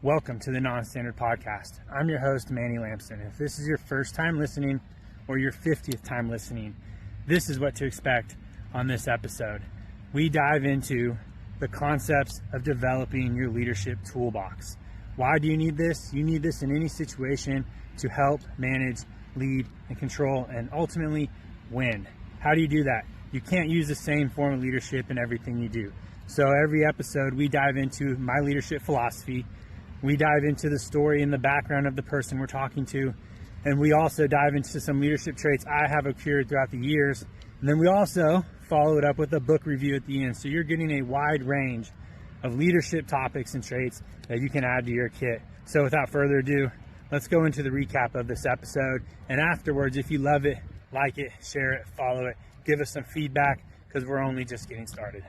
Welcome to the Non-Standard Podcast. I'm your host, Manny Lampson. If this is your first time listening or your 50th time listening, this is what to expect on this episode. We dive into the concepts of developing your leadership toolbox. Why do you need this? You need this in any situation to help manage, lead, and control, and ultimately win. How do you do that? You can't use the same form of leadership in everything you do. So every episode, we dive into my leadership philosophy. We dive into the story and the background of the person we're talking to. And we also dive into some leadership traits I have accrued throughout the years. And then we also follow it up with a book review at the end. So you're getting a wide range of leadership topics and traits that you can add to your kit. So without further ado, let's go into the recap of this episode. And afterwards, if you love it, like it, share it, follow it, give us some feedback, because we're only just getting started.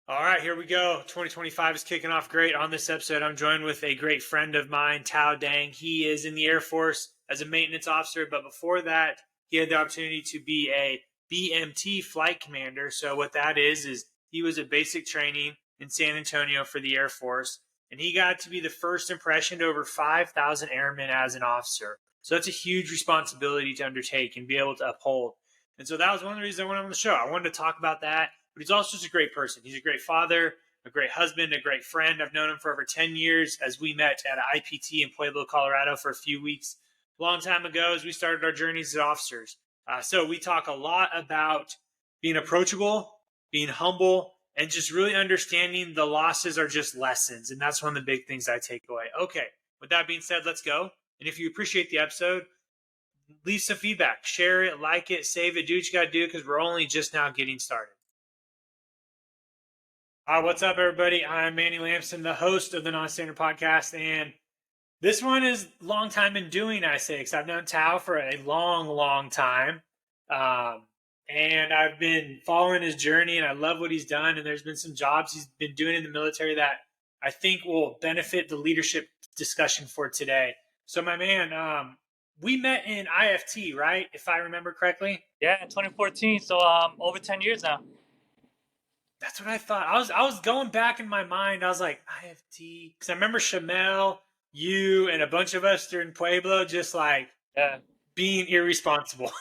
All right, here we go. 2025 is kicking off great. On this episode, I'm joined with a great friend of mine, Tho Dang. He is in the Air Force as a maintenance officer, but before that, he had the opportunity to be a BMT flight commander. So what that is he was a basic training in San Antonio for the Air Force, and he got to be the first impression to over 5,000 airmen as an officer. So that's a huge responsibility to undertake and be able to uphold. And so that was one of the reasons I went on the show. I wanted to talk about that. But he's also just a great person. He's a great father, a great husband, a great friend. I've known him for over 10 years as we met at an IPT in Pueblo, Colorado for a few weeks a long time ago as we started our journeys as officers. So we talk a lot about being approachable, being humble, and just really understanding the losses are just lessons. And that's one of the big things I take away. Okay, with that being said, let's go. And if you appreciate the episode, leave some feedback. Share it, like it, save it, do what you got to do because we're only just now getting started. What's up, everybody? I'm Manny Lampson, the host of the Non-Standard Podcast, and this one is long time in doing, I say, because I've known Tho for a long, long time, and I've been following his journey, and I love what he's done, and there's been some jobs he's been doing in the military that I think will benefit the leadership discussion for today. So, my man, we met in IFT, right, if I remember correctly? Yeah, in 2014, so over 10 years now. That's what I thought. I was going back in my mind. I was like, IFT. Because I remember Shamel, you, and a bunch of us during Pueblo just like being irresponsible.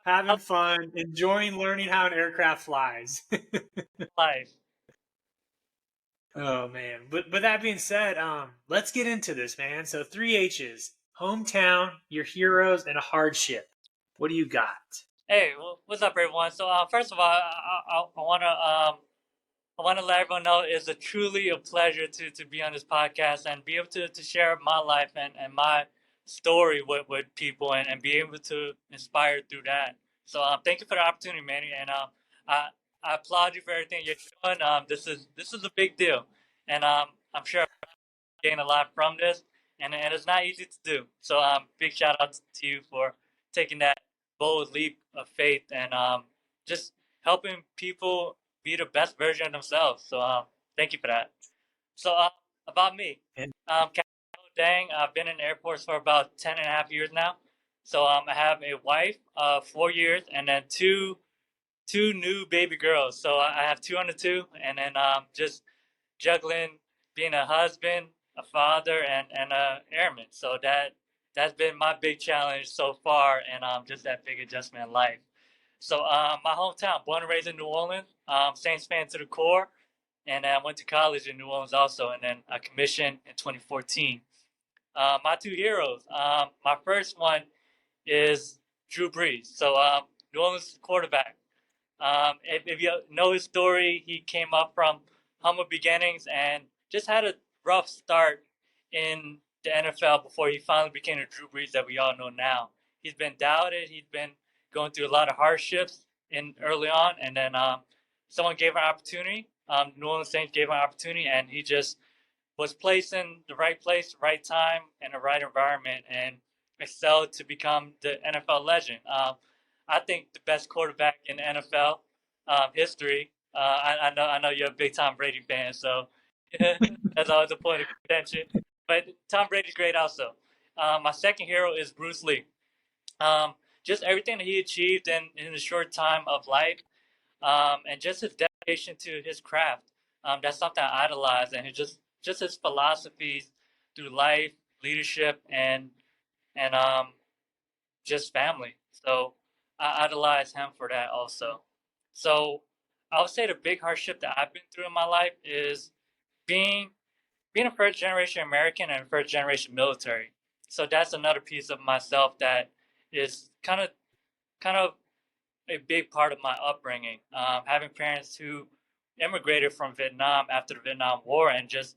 Having fun, enjoying learning how an aircraft flies. Life. Oh, man. But that being said, let's get into this, man. So 3 H's. Hometown, your heroes, and a hardship. What do you got? Hey, what's up, everyone? So first of all, I want to let everyone know it's truly a pleasure to be on this podcast and be able to share my life and my story with people and be able to inspire through that. So thank you for the opportunity, Manny, and I applaud you for everything you're doing. This is a big deal, and I'm sure I'm getting a lot from this, and it's not easy to do. So big shout out to you for taking that bold leap of faith and just helping people be the best version of themselves. So thank you for that. So about me, Capt Tho Dang, I've been in the Air Force for about 10 and a half years now. So I have a wife of 4 years and then two new baby girls. So I have 2 under 2, and then just juggling being a husband, a father, and a airman. So that's been my big challenge so far, and just that big adjustment in life. So my hometown, born and raised in New Orleans, Saints fan to the core, and I went to college in New Orleans also, and then I commissioned in 2014. My 2 heroes, my first one is Drew Brees. So New Orleans quarterback. If you know his story, he came up from humble beginnings and just had a rough start in the NFL before he finally became the Drew Brees that we all know now. He's been doubted. He's been going through a lot of hardships early on, and then someone gave him an opportunity. New Orleans Saints gave him an opportunity, and he just was placed in the right place, right time, and the right environment, and excelled to become the NFL legend. I think the best quarterback in the NFL history. I know you're a big Tom Brady fan, so that's always a point of contention. But Tom Brady's great also. My second hero is Bruce Lee. Just everything that he achieved in a short time of life, and just his dedication to his craft. That's something I idolize, and it's just his philosophies through life, leadership, and just family. So I idolize him for that also. So I would say the big hardship that I've been through in my life is being being a first generation American and first generation military. So that's another piece of myself that is kind of a big part of my upbringing. Having parents who immigrated from Vietnam after the Vietnam War and just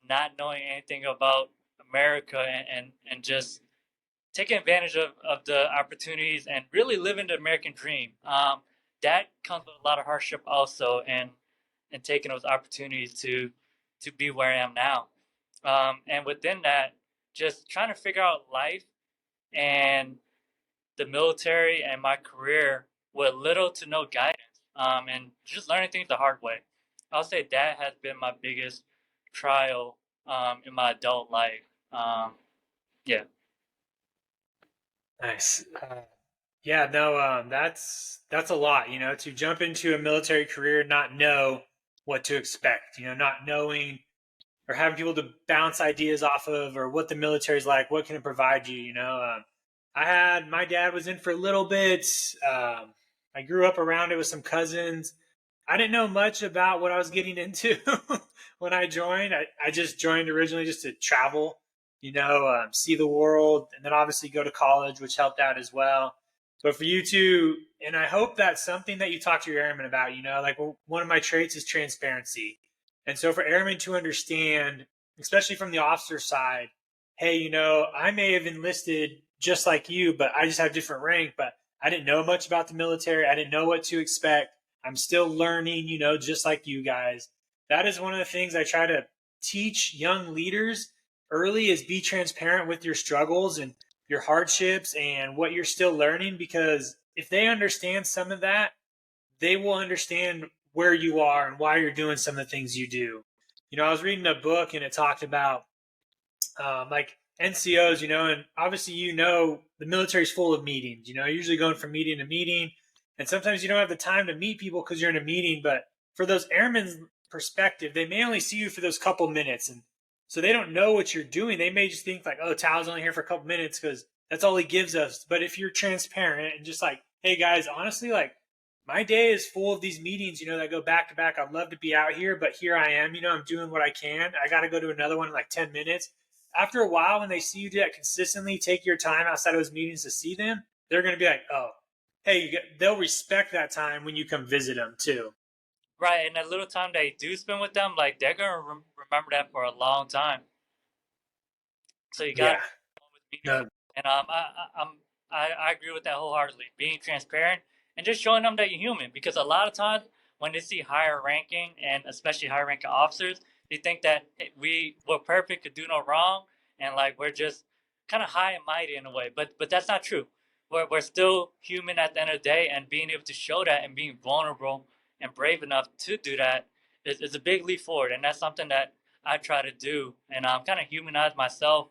not knowing anything about America and just taking advantage of the opportunities and really living the American dream. That comes with a lot of hardship also, and taking those opportunities to be where I am now. And within that, just trying to figure out life and the military and my career with little to no guidance, and just learning things the hard way. I'll say that has been my biggest trial in my adult life. Yeah. Nice. Yeah, no, that's a lot, to jump into a military career, not know what to expect, not knowing or having people to bounce ideas off of, or what the military's like, what can it provide you, my dad was in for a little bit. I grew up around it with some cousins. I didn't know much about what I was getting into when I joined. I just joined originally just to travel, see the world, and then obviously go to college, which helped out as well. But for you two, and I hope that's something that you talk to your airmen about, like one of my traits is transparency. And so for airmen to understand, especially from the officer side, hey, I may have enlisted just like you, but I just have different rank, but I didn't know much about the military. I didn't know what to expect. I'm still learning, just like you guys. That is one of the things I try to teach young leaders early, is be transparent with your struggles and your hardships and what you're still learning, because if they understand some of that, they will understand where you are and why you're doing some of the things you do. I was reading a book and it talked about like NCOs, and obviously, the military's full of meetings, usually going from meeting to meeting. And sometimes you don't have the time to meet people because you're in a meeting. But for those airmen's perspective, they may only see you for those couple minutes. And so they don't know what you're doing. They may just think like, oh, Tao's only here for a couple minutes because that's all he gives us. But if you're transparent and just like, hey guys, honestly, like my day is full of these meetings, that go back to back. I'd love to be out here, but here I am, I'm doing what I can. I got to go to another one in like 10 minutes. After a while, when they see you do that consistently, take your time outside of those meetings to see them, they're going to be like, oh, hey, they'll respect that time when you come visit them too. Right, and that little time they do spend with them, like they're gonna remember that for a long time. So you got Yeah. to be meaningful, No, and I agree with that wholeheartedly. Being transparent and just showing them that you're human, because a lot of times when they see higher ranking and especially higher ranking officers, they think that we're perfect, could do no wrong, and like we're just kind of high and mighty in a way. But that's not true. We're still human at the end of the day, and being able to show that and being vulnerable and brave enough to do that is a big leap forward, and that's something that I try to do, and kind of humanize myself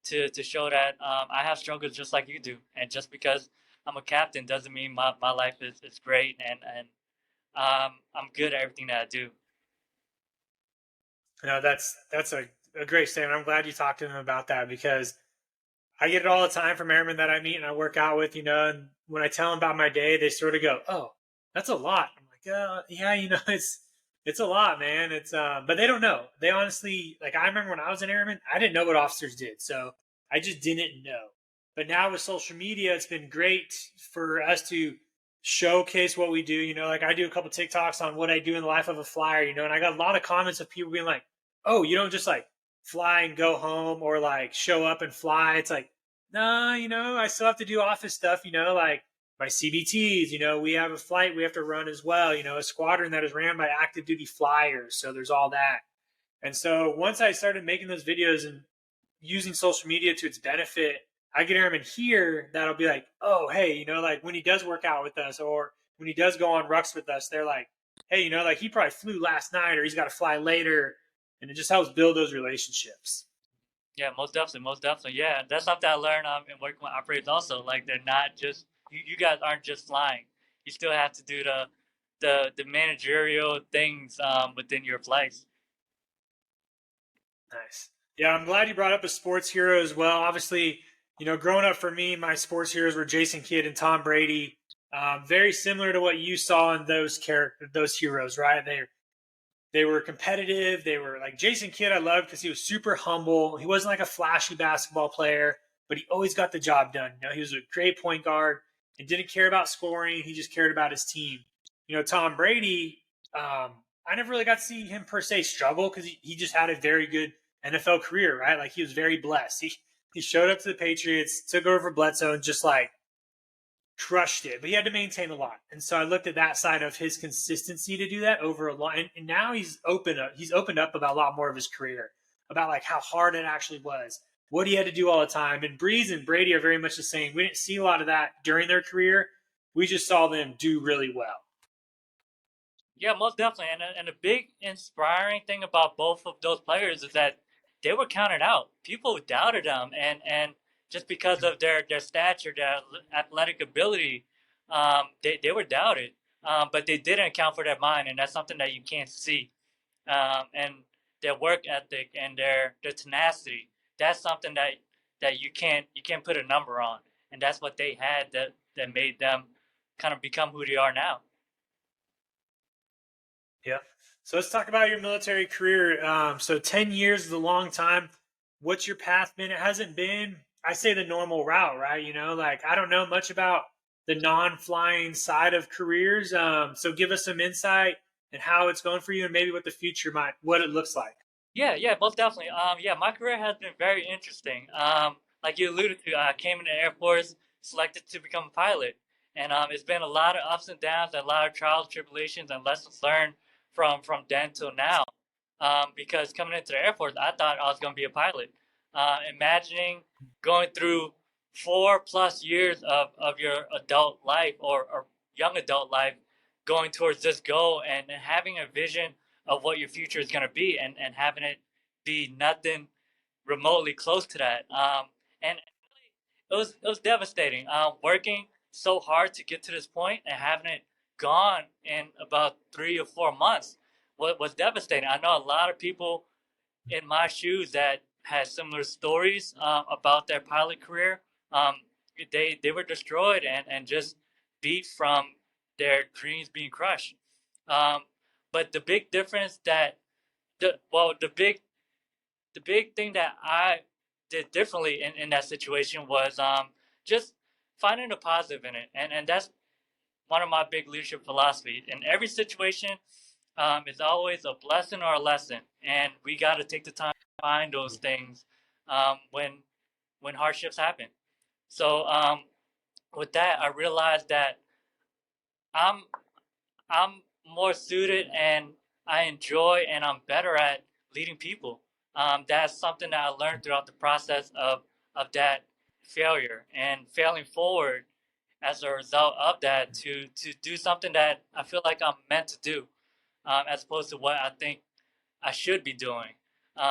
to show that I have struggles just like you do, and just because I'm a captain doesn't mean my life is great, and I'm good at everything that I do. that's a great statement. I'm glad you talked to them about that, because I get it all the time from airmen that I meet and I work out with, and when I tell them about my day, they sort of go, oh, that's a lot. I'm like, yeah, it's a lot, man. But they don't know. They honestly, like, I remember when I was an airman, I didn't know what officers did. So I just didn't know. But now with social media, it's been great for us to showcase what we do. Like I do a couple TikToks on what I do in the life of a flyer, and I got a lot of comments of people being like, oh, you don't just like fly and go home, or like show up and fly. It's like, nah, I still have to do office stuff, like my CBTs, we have a flight we have to run as well, a squadron that is ran by active duty flyers. So there's all that. And so once I started making those videos and using social media to its benefit, I get airmen here that'll be like, oh, hey, like when he does work out with us, or when he does go on rucks with us, they're like, hey, like he probably flew last night, or he's got to fly later. And it just helps build those relationships. Yeah, most definitely, most definitely. Yeah, that's something I learned in working with operators also. Like they're not just you guys aren't just flying. You still have to do the managerial things within your flights. Nice. Yeah, I'm glad you brought up a sports hero as well. Obviously, growing up for me, my sports heroes were Jason Kidd and Tom Brady. Very similar to what you saw in those heroes, right? They were competitive. They were like Jason Kidd. I loved because he was super humble. He wasn't like a flashy basketball player, but he always got the job done. He was a great point guard and didn't care about scoring. He just cared about his team. Tom Brady. I never really got to see him per se struggle because he just had a very good NFL career, right? Like he was very blessed. He showed up to the Patriots, took over for Bledsoe, and just like crushed it, but he had to maintain a lot. And so I looked at that side of his consistency to do that over a lot. And now he's opened up about a lot more of his career, about like how hard it actually was, what he had to do all the time. And Breeze and Brady are very much the same. We didn't see a lot of that during their career. We just saw them do really well. Yeah, most definitely. And a big inspiring thing about both of those players is that they were counted out. People doubted them, and just because of their stature, their athletic ability, they were doubted. But they didn't account for their mind, and that's something that you can't see. And their work ethic and their tenacity, that's something that you can't put a number on. And that's what they had that made them kind of become who they are now. Yeah. So let's talk about your military career. So 10 years is a long time. What's your path been? It hasn't been, I say, the normal route, right? Like I don't know much about the non-flying side of careers. So give us some insight and how it's going for you and maybe what the future what it looks like. Yeah, most definitely. Yeah, my career has been very interesting. Like you alluded to, I came in the Air Force, selected to become a pilot, and it's been a lot of ups and downs, a lot of trials, tribulations, and lessons learned from then till now. Because coming into the Air Force, I thought I was going to be a pilot. Imagining going through 4+ years of your adult life or young adult life, going towards this goal and having a vision of what your future is going to be and having it be nothing remotely close to that. And it was devastating. Working so hard to get to this point and having it gone in about 3 or 4 months was devastating. I know a lot of people in my shoes that had similar stories about their pilot career. Um, they were destroyed and just beat from their dreams being crushed. Um, but the big difference that the big thing that I did differently in that situation was just finding the positive in it, and that's one of my big leadership philosophies. In every situation, it's always a blessing or a lesson, and we got to take the time to find those things when hardships happen. So with that, I realized that I'm I'm more suited and I enjoy and I'm better at leading people. That's something that I learned throughout the process of that failure and failing forward as a result of that to do something that I feel like I'm meant to do, as opposed to what I think I should be doing.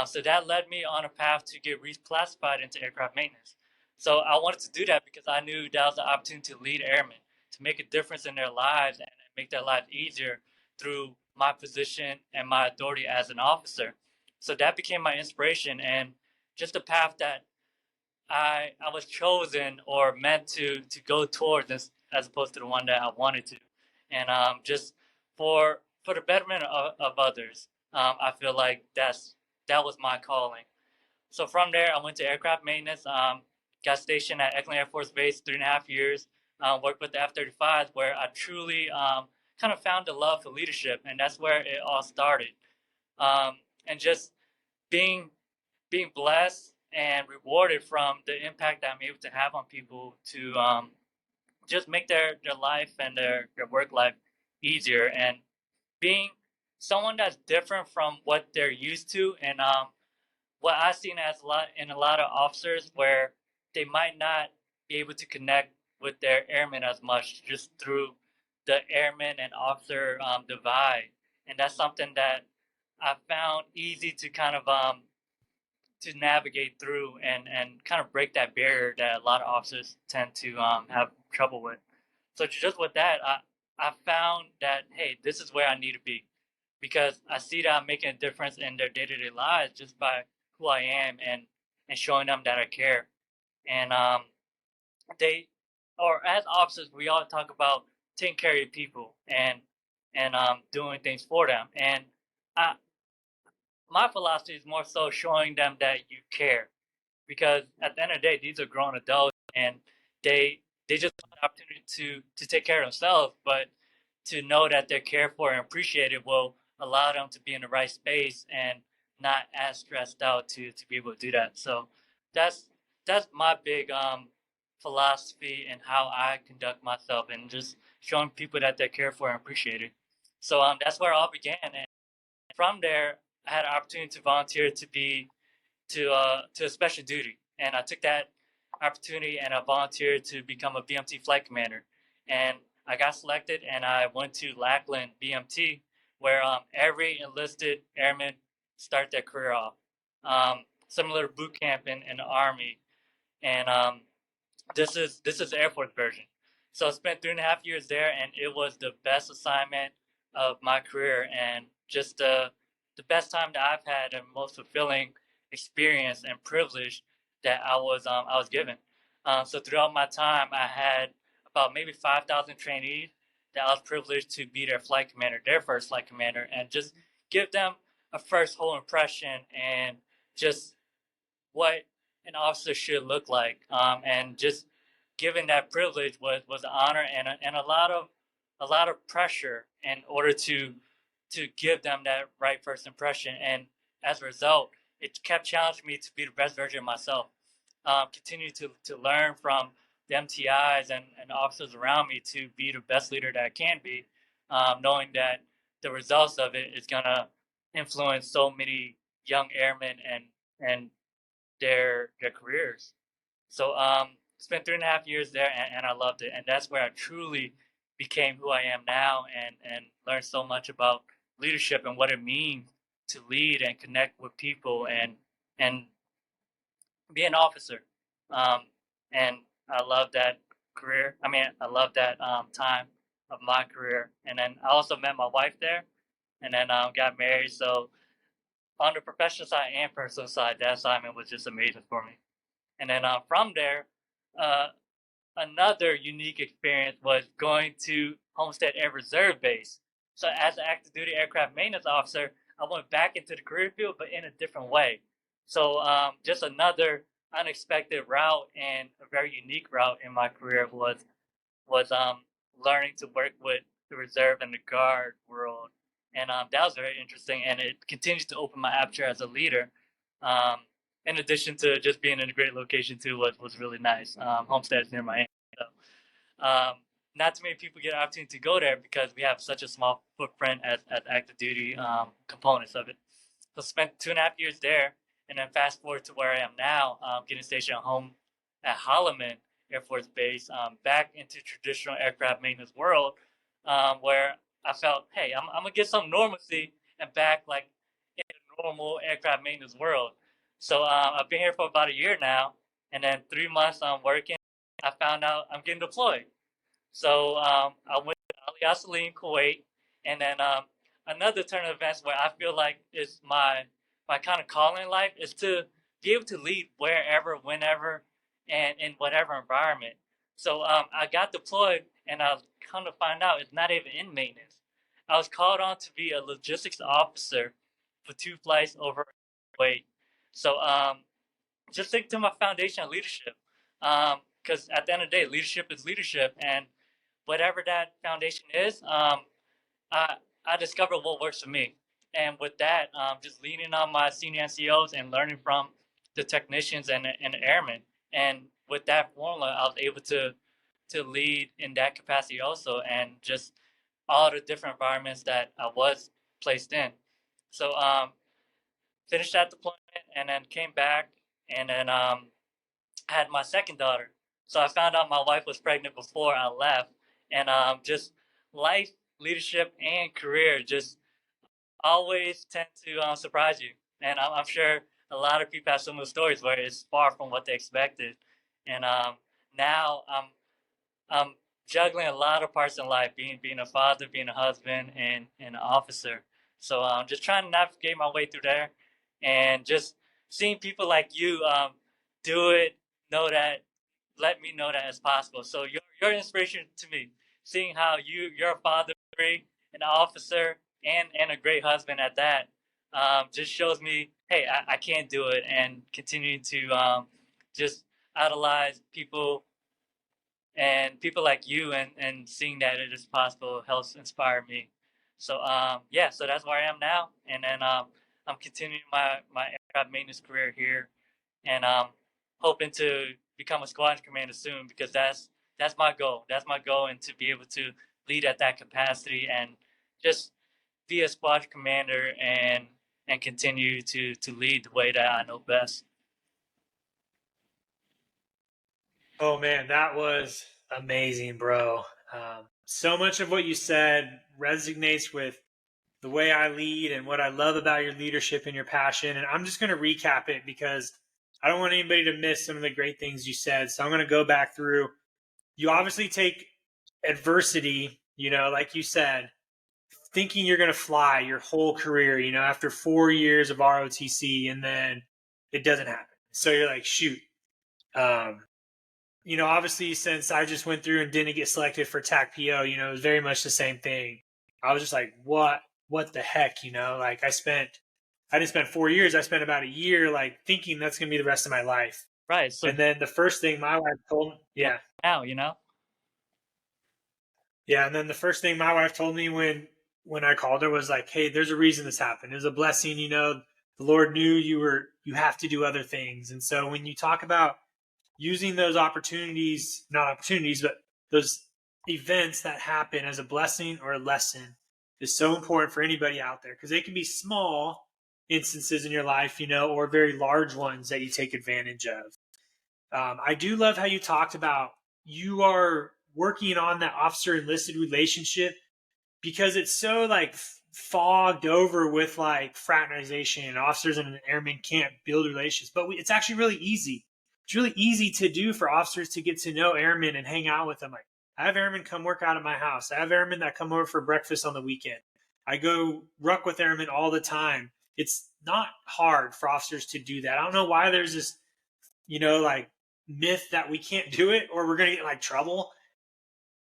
So that led me on a path to get reclassified into aircraft maintenance. So I wanted to do that because I knew that was the opportunity to lead airmen, to make a difference in their lives and make their lives easier through my position and my authority as an officer. So that became my inspiration and just the path that I was chosen or meant to go towards this, as opposed to the one that I wanted to, and just for the betterment of others. I feel like that was my calling. So from there, I went to aircraft maintenance. Got stationed at Eckland Air Force Base 3.5 years. Worked with the F-35s, where I truly kind of found the love for leadership, and that's where it all started. And just being being blessed and rewarded from the impact that I'm able to have on people to just make their life and their work life easier, and being someone that's different from what they're used to, and what I've seen as a lot of officers where they might not be able to connect with their airmen as much just through the airman and officer divide, and that's something that I found easy to kind of to navigate through and kind of break that barrier that a lot of officers tend to have trouble with. So just with that, I found that, hey, this is where I need to be, because I see that I'm making a difference in their day-to-day lives just by who I am, and showing them that I care. And they, or as officers, we all talk about taking care of people, and doing things for them. And I, my philosophy is more so showing them that you care, because at the end of the day, these are grown adults, and they just want the opportunity to take care of themselves, but to know that they're cared for and appreciated will allow them to be in the right space and not as stressed out to be able to do that. So that's that's my big philosophy and how I conduct myself, and just showing people that they're cared for and appreciated. So that's where it all began, and from there I had an opportunity to volunteer to a special duty, and I took that opportunity and I volunteered to become a BMT flight commander, and I got selected, and I went to Lackland BMT, where every enlisted airman start their career off, similar to boot camp in the Army, and this is the Air Force version. So I spent 3.5 years there, and it was the best assignment of my career, and just the best time that I've had, and most fulfilling experience and privilege that I was given. So throughout my time, I had about maybe 5,000 trainees that I was privileged to be their flight commander, their first flight commander, and just give them a first whole impression, and just what an officer should look like. And just given that privilege was an honor, and a lot of pressure in order to give them that right first impression. And as a result, it kept challenging me to be the best version of myself. Continue to learn from the MTIs and officers around me to be the best leader that I can be, knowing that the results of it is gonna influence so many young airmen and their careers. So spent 3.5 years there, and I loved it, and that's where I truly became who I am now, and learned so much about leadership and what it means to lead and connect with people, and be an officer. Um, and I love that career. I mean, I love that time of my career. And then I also met my wife there, and then got married. So on the professional side and personal side, that assignment was just amazing for me. And then from there, uh, another unique experience was going to Homestead Air Reserve Base. So as an active duty aircraft maintenance officer, I went back into the career field, but in a different way. So just another unexpected route, and a very unique route in my career was learning to work with the reserve and the guard world, and that was very interesting, and it continues to open my aperture as a leader. Um, in addition to just being in a great location too, was really nice. Homestead is near Miami, so not too many people get an opportunity to go there because we have such a small footprint as active duty components of it. So spent 2.5 years there, and then fast forward to where I am now, getting stationed at home at Holloman Air Force Base, back into traditional aircraft maintenance world, where I felt, hey, I'm gonna get some normalcy and back like in the normal aircraft maintenance world. So I've been here for about a year now, and then 3 months I'm working. I found out I'm getting deployed. So I went to Ali Salim, Kuwait, and then another turn of events where I feel like is my kind of calling in life is to be able to lead wherever, whenever, and in whatever environment. So I got deployed, and I come to find out it's not even in maintenance. I was called on to be a logistics officer for 2 flights over Kuwait. So just think to my foundation of leadership, because at the end of the day, leadership is leadership, and whatever that foundation is, I I discovered what works for me, and with that, just leaning on my senior NCOs and learning from the technicians and the airmen, and with that formula, I was able to lead in that capacity also, and just all the different environments that I was placed in. So finished that deployment, and then came back, and then had my second daughter. So I found out my wife was pregnant before I left, and just life, leadership, and career just always tend to surprise you. And I'm sure a lot of people have similar stories where it's far from what they expected. And now I'm juggling a lot of parts in life, being a father, being a husband, and an officer. So just trying to navigate my way through there, and just seeing people like you do it, know that, let me know that it's possible. So you're an inspiration to me. Seeing how you're a father, an officer, and a great husband at that, just shows me, hey, I can do it, and continuing to just idolize people and people like you, and seeing that it is possible helps inspire me. So yeah, so that's where I am now, and then I'm continuing my aircraft maintenance career here, and hoping to become a squadron commander soon, because that's my goal. That's my goal, and to be able to lead at that capacity, and just be a squadron commander, and continue to lead the way that I know best. Oh man, that was amazing, bro. So much of what you said resonates with the way I lead and what I love about your leadership and your passion. And I'm just going to recap it because I don't want anybody to miss some of the great things you said. So I'm going to go back through. You obviously take adversity, like you said, thinking you're going to fly your whole career, after 4 years of ROTC, and then it doesn't happen. So you're like, shoot. Obviously, since I just went through and didn't get selected for TAC PO, it was very much the same thing. I was just like, what the heck, like I didn't spend 4 years. I spent about a year, like thinking that's going to be the rest of my life. Right. So And then the first thing my wife told me, yeah. now, Yeah. And then the first thing my wife told me when I called her was like, hey, there's a reason this happened. It was a blessing, the Lord knew you have to do other things. And so when you talk about using those opportunities, not opportunities, but those events that happen as a blessing or a lesson is so important for anybody out there, because they can be small instances in your life, or very large ones that you take advantage of. I do love how you talked about you are working on that officer enlisted relationship, because it's so like fogged over with like fraternization. Officers and airmen can't build relationships, but it's actually really easy. It's really easy to do for officers to get to know airmen and hang out with them. Like, I have airmen come work out at my house. I have airmen that come over for breakfast on the weekend. I go ruck with airmen all the time. It's not hard for officers to do that. I don't know why there's this, like myth that we can't do it or we're going to get in like trouble.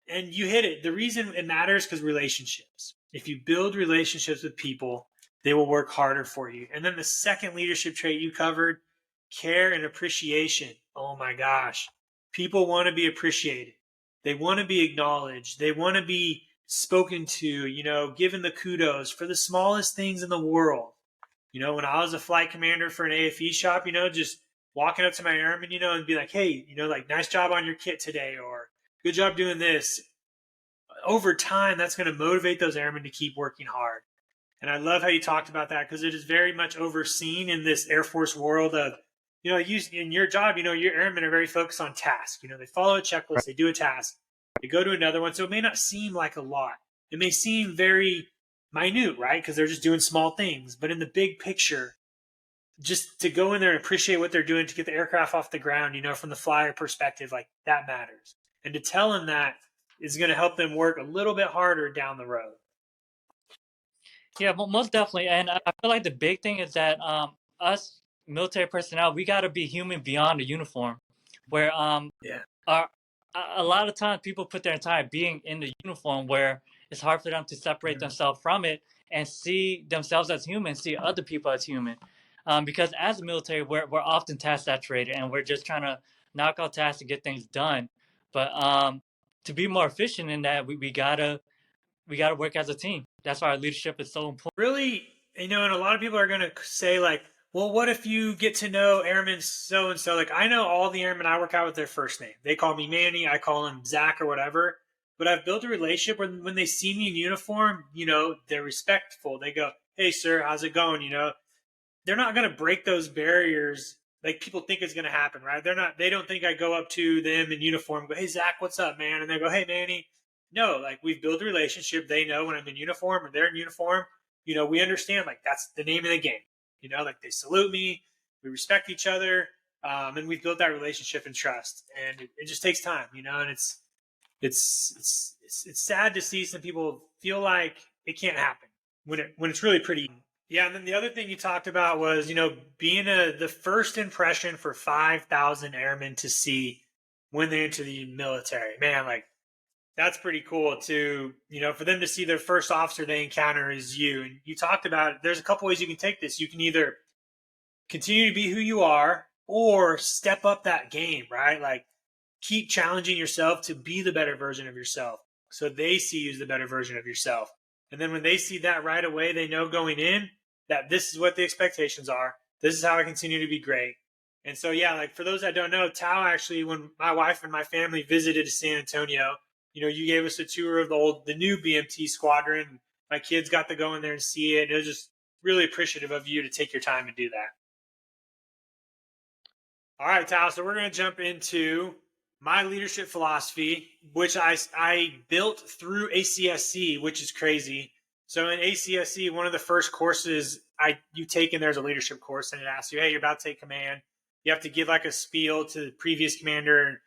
And you hit it. The reason it matters because relationships. If you build relationships with people, they will work harder for you. And then the second leadership trait you covered, care and appreciation. Oh my gosh. People want to be appreciated. They want to be acknowledged. They want to be spoken to, given the kudos for the smallest things in the world. When I was a flight commander for an AFE shop, just walking up to my airman, and be like, hey, like, nice job on your kit today, or good job doing this. Over time, that's going to motivate those airmen to keep working hard. And I love how you talked about that, because it is very much overseen in this Air Force world of, you in your job, your airmen are very focused on task. They follow a checklist, they do a task, they go to another one. So it may not seem like a lot. It may seem very minute, right? Because they're just doing small things. But in the big picture, just to go in there and appreciate what they're doing to get the aircraft off the ground, from the flyer perspective, like, that matters. And to tell them that is going to help them work a little bit harder down the road. Yeah, most definitely. And I feel like the big thing is that us military personnel, we got to be human beyond the uniform. Where a lot of times people put their entire being in the uniform, where it's hard for them to separate themselves from it and see themselves as human, see other people as human. Because as a military, we're often task saturated, and we're just trying to knock out tasks and get things done. But to be more efficient in that, we gotta work as a team. That's why our leadership is so important. Really, and a lot of people are going to say, like, well, what if you get to know airmen so and so? Like, I know all the airmen I work out with their first name. They call me Manny, I call him Zach or whatever. But I've built a relationship where when they see me in uniform, they're respectful. They go, hey, sir, how's it going? They're not going to break those barriers like people think it's going to happen, right? They don't think I go up to them in uniform and go, hey, Zach, what's up, man? And they go, hey, Manny. No, like, we've built a relationship. They know when I'm in uniform or they're in uniform, we understand, like, that's the name of the game. Like, they salute me, we respect each other, and we've built that relationship and trust. And it just takes time, and it's sad to see some people feel like it can't happen when it's really pretty. Yeah, and then the other thing you talked about was, being the first impression for 5,000 airmen to see when they enter the military. Man, like that's pretty cool to, for them to see their first officer they encounter is you. And you talked about it. There's a couple ways you can take this. You can either continue to be who you are or step up that game, right? Like keep challenging yourself to be the better version of yourself. So they see you as the better version of yourself. And then when they see that right away, they know going in that this is what the expectations are. This is how I continue to be great. And so, yeah, like for those that don't know, Tao actually, when my wife and my family visited San Antonio, you gave us a tour of the new BMT squadron. My kids got to go in there and see it. It was just really appreciative of you to take your time and do that. All right, Tao. So we're going to jump into my leadership philosophy, which I built through ACSC, which is crazy. So in ACSC, one of the first courses you take in there is a leadership course, and it asks you, hey, you're about to take command. You have to give like a spiel to the previous commander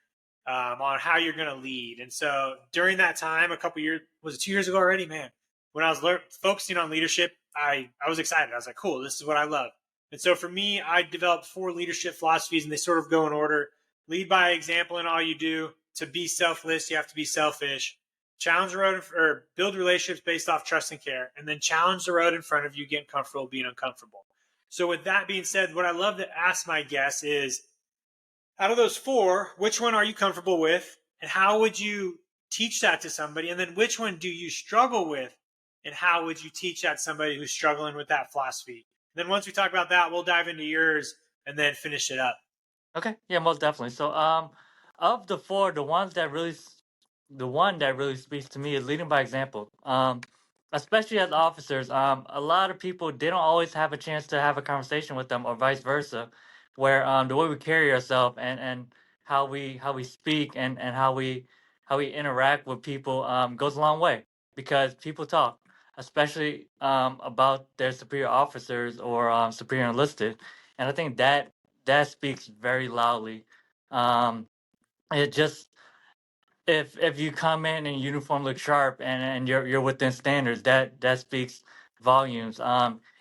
on how you're going to lead. And so during that time, a couple years, was it 2 years ago already? Man, when I was focusing on leadership, I was excited. I was like, cool, this is what I love. And so for me, I developed 4 leadership philosophies, and they sort of go in order. Lead by example in all you do. To be selfless, you have to be selfish. Challenge the road or build relationships based off trust and care. And then challenge the road in front of you, getting comfortable being uncomfortable. So with that being said, what I love to ask my guests is, out of those 4, which one are you comfortable with? And how would you teach that to somebody? And then which one do you struggle with? And how would you teach that to somebody who's struggling with that philosophy? And then once we talk about that, we'll dive into yours and then finish it up. Okay, yeah, most definitely. So, of the 4, the one that really speaks to me is leading by example. Especially as officers, a lot of people, they don't always have a chance to have a conversation with them, or vice versa, where the way we carry ourselves and how we speak and how we interact with people goes a long way, because people talk, especially about their superior officers or superior enlisted, and I think that speaks very loudly. It just, if you come in and uniform look sharp and you're within standards, that speaks volumes.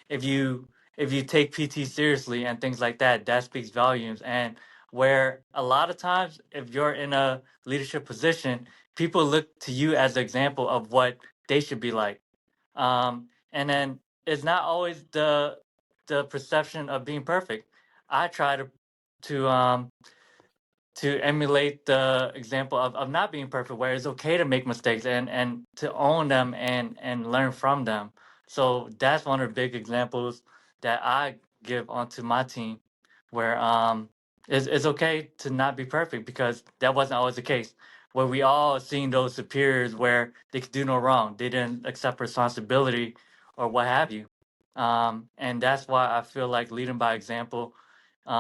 If you take PT seriously and things like that, that speaks volumes. And where a lot of times, if you're in a leadership position, people look to you as an example of what they should be like. And then it's not always the perception of being perfect. I try to emulate the example of not being perfect, where it's okay to make mistakes and to own them and learn from them. So that's one of the big examples that I give onto my team, where it's okay to not be perfect, because that wasn't always the case. Where we all seen those superiors where they could do no wrong, they didn't accept responsibility or what have you. And that's why I feel like leading by example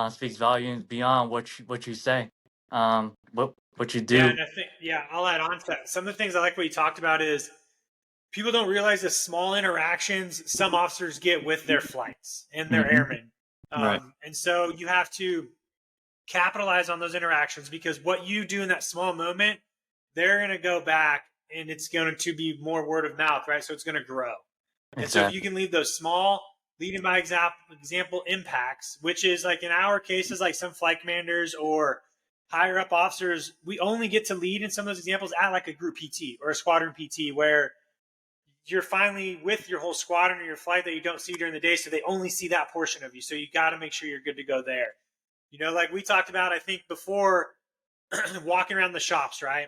speaks volumes beyond what you say, what you Yeah, do. and I think, I'll add on to that. Some of the things I like what you talked about is people don't realize the small interactions some officers get with their flights and their Hmm. airmen. Right. And so you have to capitalize on those interactions, because what you do in that small moment, they're going to go back and it's going to be more word of mouth, right? So it's going to grow. And so if you Exactly. can leave those small leading by example impacts, which is like in our cases, like some flight commanders or higher up officers, we only get to lead in some of those examples at like a group PT or a squadron PT, where you're finally with your whole squadron or your flight that you don't see during the day. So they only see that portion of you. So you got to make sure you're good to go there. Like we talked about, I think before, walking around the shops, right?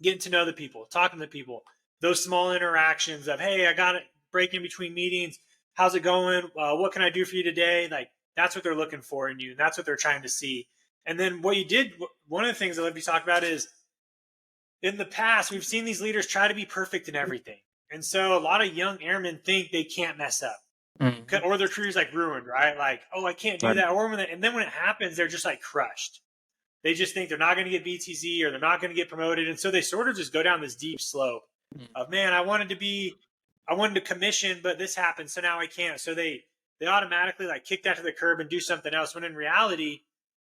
Getting to know the people, talking to the people, those small interactions of, hey, I got to break in between meetings. How's it going? What can I do for you today? Like, that's what they're looking for in you. And that's what they're trying to see. And then what you did, one of the things I love you talk about is, in the past, we've seen these leaders try to be perfect in everything. And so a lot of young airmen think they can't mess up, Hmm. or their career's like ruined, right? Like, oh, I can't do Right. that. And then when it happens, they're just like crushed. They just think they're not going to get BTZ or they're not going to get promoted. And so they sort of just go down this deep slope of, man, I wanted to commission, but this happened. So now I can't. So they automatically like kick that to the curb and do something else. When in reality,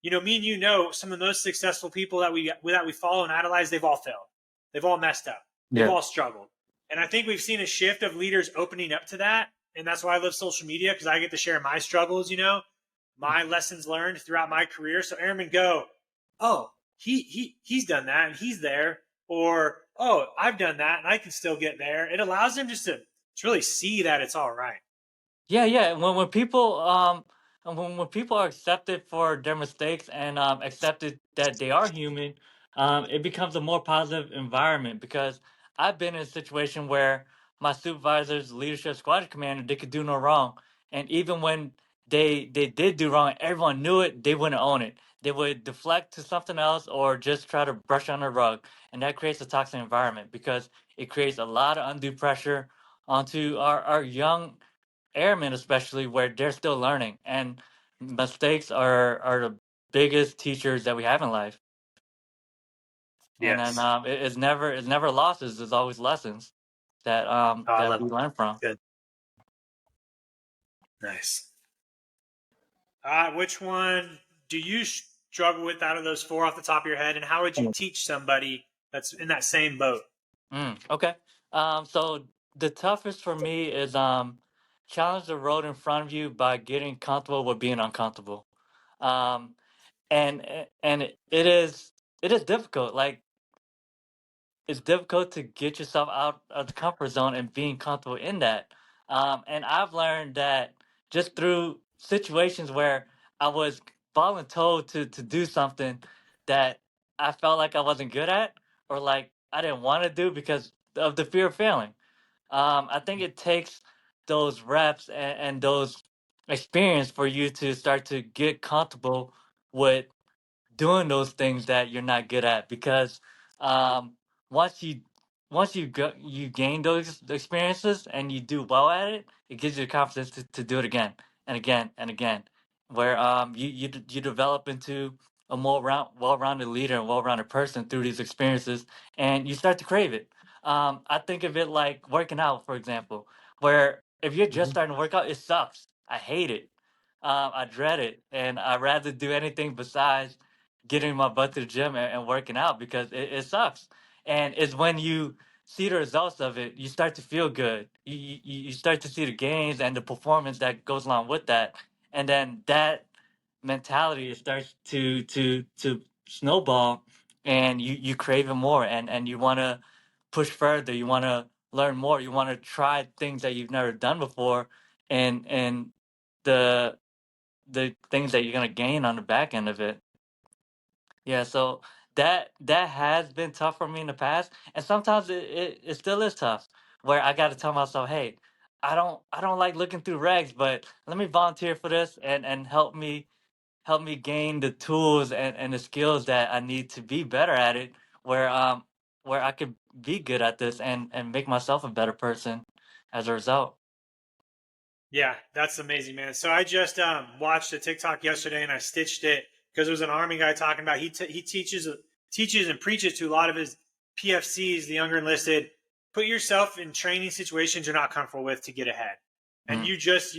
me and some of the most successful people that we follow and idolize, they've all failed. They've all messed up. They've all struggled. And I think we've seen a shift of leaders opening up to that. And that's why I love social media, because I get to share my struggles, my lessons learned throughout my career. So Airmen go, oh, he's done that and he's there. Or, oh, I've done that and I can still get there. It allows them just to really see that it's all right. Yeah. When people are accepted for their mistakes and accepted that they are human, it becomes a more positive environment. Because I've been in a situation where my supervisors, leadership, squadron commander, they could do no wrong, and even when they did do wrong, everyone knew it. They wouldn't own it. They would deflect to something else or just try to brush under the rug, and that creates a toxic environment because it creates a lot of undue pressure onto our young airmen, especially where they're still learning, and mistakes are the biggest teachers that we have in life. And then Yes. it's never losses. There's always lessons that I that love we it. learn from. Good. Nice. Which one do you struggle with out of those 4 off the top of your head? And how would you teach somebody that's in that same boat? Okay. So the toughest for me is challenge the road in front of you by getting comfortable with being uncomfortable. Um, and it is difficult. Like, it's difficult to get yourself out of the comfort zone and being comfortable in that. And I've learned that just through situations where I was voluntold to do something that I felt like I wasn't good at, or like I didn't want to do because of the fear of failing. I think it takes those reps and those experience for you to start to get comfortable with doing those things that you're not good at, because um, once you gain those experiences and you do well at it, it gives you the confidence to do it again and again and again, where you develop into a more well-rounded leader and well-rounded person through these experiences, and you start to crave it. I think of it like working out, for example, where if you're just starting to work out, it sucks. I hate it. I dread it, and I'd rather do anything besides getting my butt to the gym and working out, because it sucks. And it's when you see the results of it, you start to feel good. You start to see the gains and the performance that goes along with that. And then that mentality starts to snowball, and you crave it more, and you want to push further. You want to learn more. You want to try things that you've never done before, and the the things that you're gonna gain on the back end of it. Yeah, so that has been tough for me in the past, and sometimes it still is tough. Where I got to tell myself, hey, I don't like looking through regs, but let me volunteer for this and help me gain the tools and the skills that I need to be better at it. Where I could be good at this and make myself a better person as a result. Yeah, that's amazing, man. So I just watched a TikTok yesterday, and I stitched it because there was an Army guy talking about he teaches and preaches to a lot of his PFCs, the younger enlisted. Put yourself in training situations you're not comfortable with to get ahead, and Mm, you just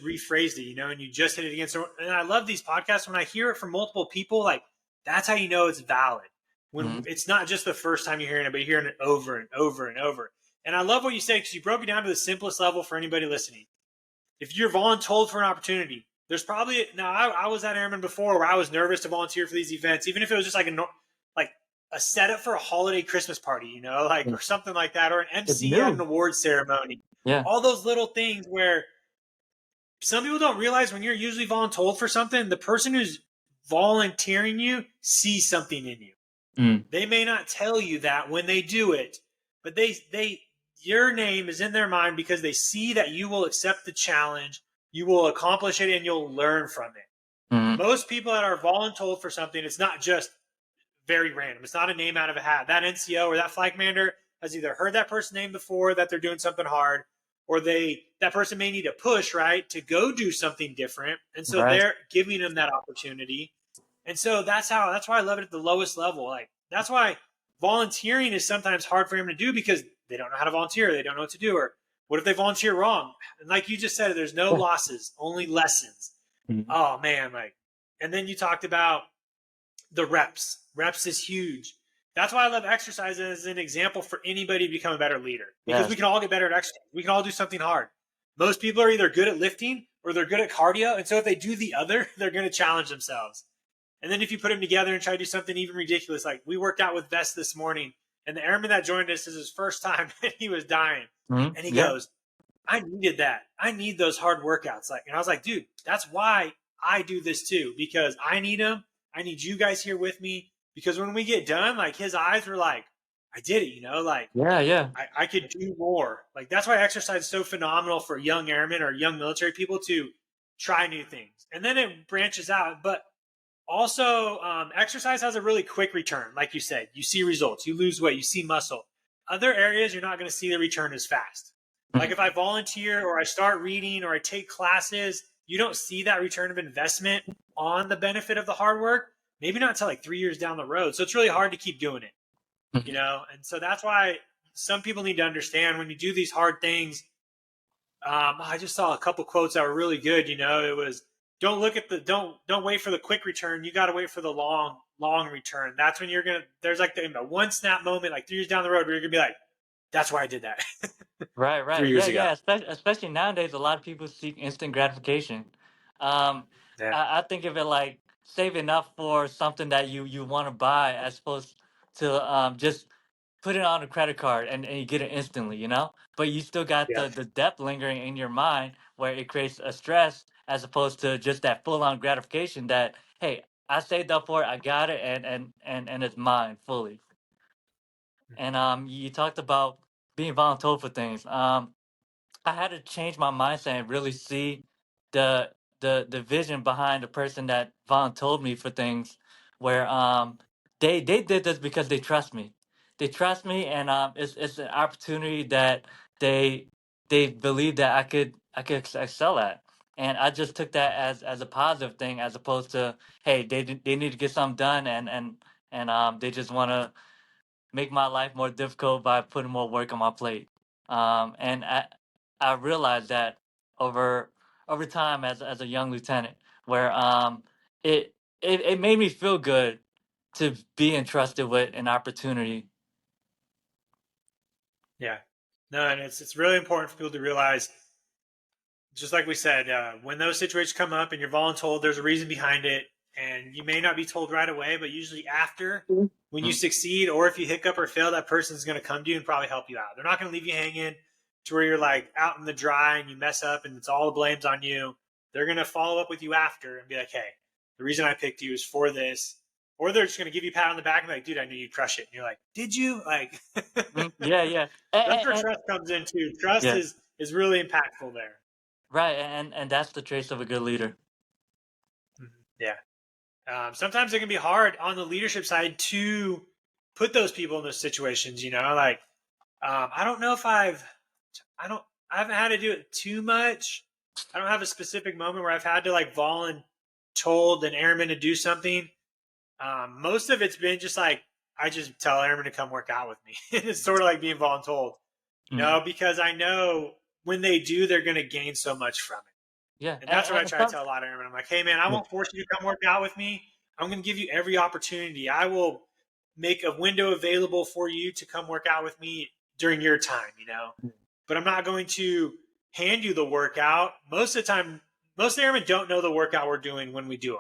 rephrased it, and you just hit it again. So, and I love these podcasts when I hear it from multiple people. Like, that's how you know it's valid, when mm, it's not just the first time you're hearing it, but you're hearing it over and over and over. And I love what you say, because you broke it down to the simplest level for anybody listening. If you're voluntold for an opportunity, there's probably now I was at Airmen before where I was nervous to volunteer for these events, even if it was just like a setup for a holiday Christmas party, yeah. or something like that, or an It's MC at an new. awards ceremony. Yeah. All those little things where some people don't realize when you're usually voluntold for something, the person who's volunteering you sees something in you. Mm, They may not tell you that when they do it, but they your name is in their mind because they see that you will accept the challenge, you will accomplish it, and you'll learn from it. mm, Most people that are voluntold for something, it's not just very random. It's not a name out of a hat. That NCO or that flight commander has either heard that person's name before, that they're doing something hard, or that person may need a push, right, to go do something different. And so right. they're giving them that opportunity. And so that's why I love it at the lowest level. Like, that's why volunteering is sometimes hard for him to do, because they don't know how to volunteer. They don't know what to do. Or what if they volunteer wrong? And like you just said, there's no Yeah. losses, only lessons. Mm, Oh man, and then you talked about the reps. Reps is huge. that's why I love exercise as an example for anybody to become a better leader, because Yes. we can all get better at exercise. We can all do something hard. Most people are either good at lifting or they're good at cardio. And so if they do the other, they're going to challenge themselves. And then if you put them together and try to do something even ridiculous, like we worked out with Vest this morning, and the airman that joined us is his first time, and he was dying. Mm-hmm. And he goes, I needed that. I need those hard workouts. Like, and I was like, dude, that's why I do this too, because I need them. I need you guys here with me, because when we get done, like his eyes were like, I did it, like I could do more. Like that's why exercise is so phenomenal for young airmen or young military people to try new things. And then it branches out. But also, exercise has a really quick return. Like you said, you see results, you lose weight, you see muscle. Other areas, you're not going to see the return as fast. Like if I volunteer or I start reading or I take classes, you don't see that return of investment on the benefit of the hard work, maybe not until like 3 years down the road. So it's really hard to keep doing it, And so that's why some people need to understand when you do these hard things. I just saw a couple quotes that were really good. It was, don't wait for the quick return. You got to wait for the long return. That's when there's like the one snap moment, like 3 years down the road, where you're gonna be like, that's why I did that. Right. 3 years ago. Yeah. Especially nowadays, a lot of people seek instant gratification. Um, Yeah. I think of it like save enough for something that you want to buy, as opposed to just put it on a credit card and you get it instantly, But you still got Yeah. the depth lingering in your mind where it creates a stress, as opposed to just that full on gratification that, hey, I saved up for it, I got it, and it's mine fully. And you talked about being voluntold for things. I had to change my mindset and really see the the vision behind the person that voluntold me for things, where they did this because they trust me. They trust me, and it's an opportunity that they they believe that I could excel at. And I just took that as a positive thing, as opposed to, hey, they need to get something done, and they just want to make my life more difficult by putting more work on my plate. And I realized that over over time, as a young lieutenant, where it made me feel good to be entrusted with an opportunity. Yeah. No, and it's really important for people to realize, just like we said, when those situations come up and you're voluntold, there's a reason behind it. And you may not be told right away, but usually after, when you Mm. succeed, or if you hiccup or fail, that person's going to come to you and probably help you out. They're not going to leave you hanging to where you're like out in the dry and you mess up and it's all the blame's on you. They're going to follow up with you after and be like, hey, the reason I picked you is for this. Or they're just going to give you a pat on the back and be like, dude, I knew you'd crush it. And you're like, did you? Like, Yeah. that's where trust comes in too. Trust Yeah. is really impactful there. Right, and that's the trace of a good leader. Yeah. Sometimes it can be hard on the leadership side to put those people in those situations. Like I don't know if I haven't had to do it too much. I don't have a specific moment where I've had to like told an airman to do something. Most of it's been just like I just tell airmen to come work out with me. It's sort of like being voluntold, because I know when they do, they're going to gain so much from it. Yeah, And that's what I try to tell a lot of airmen. I'm like, hey, man, I won't force you to come work out with me. I'm going to give you every opportunity. I will make a window available for you to come work out with me during your time, But I'm not going to hand you the workout. Most of the time, most airmen don't know the workout we're doing when we do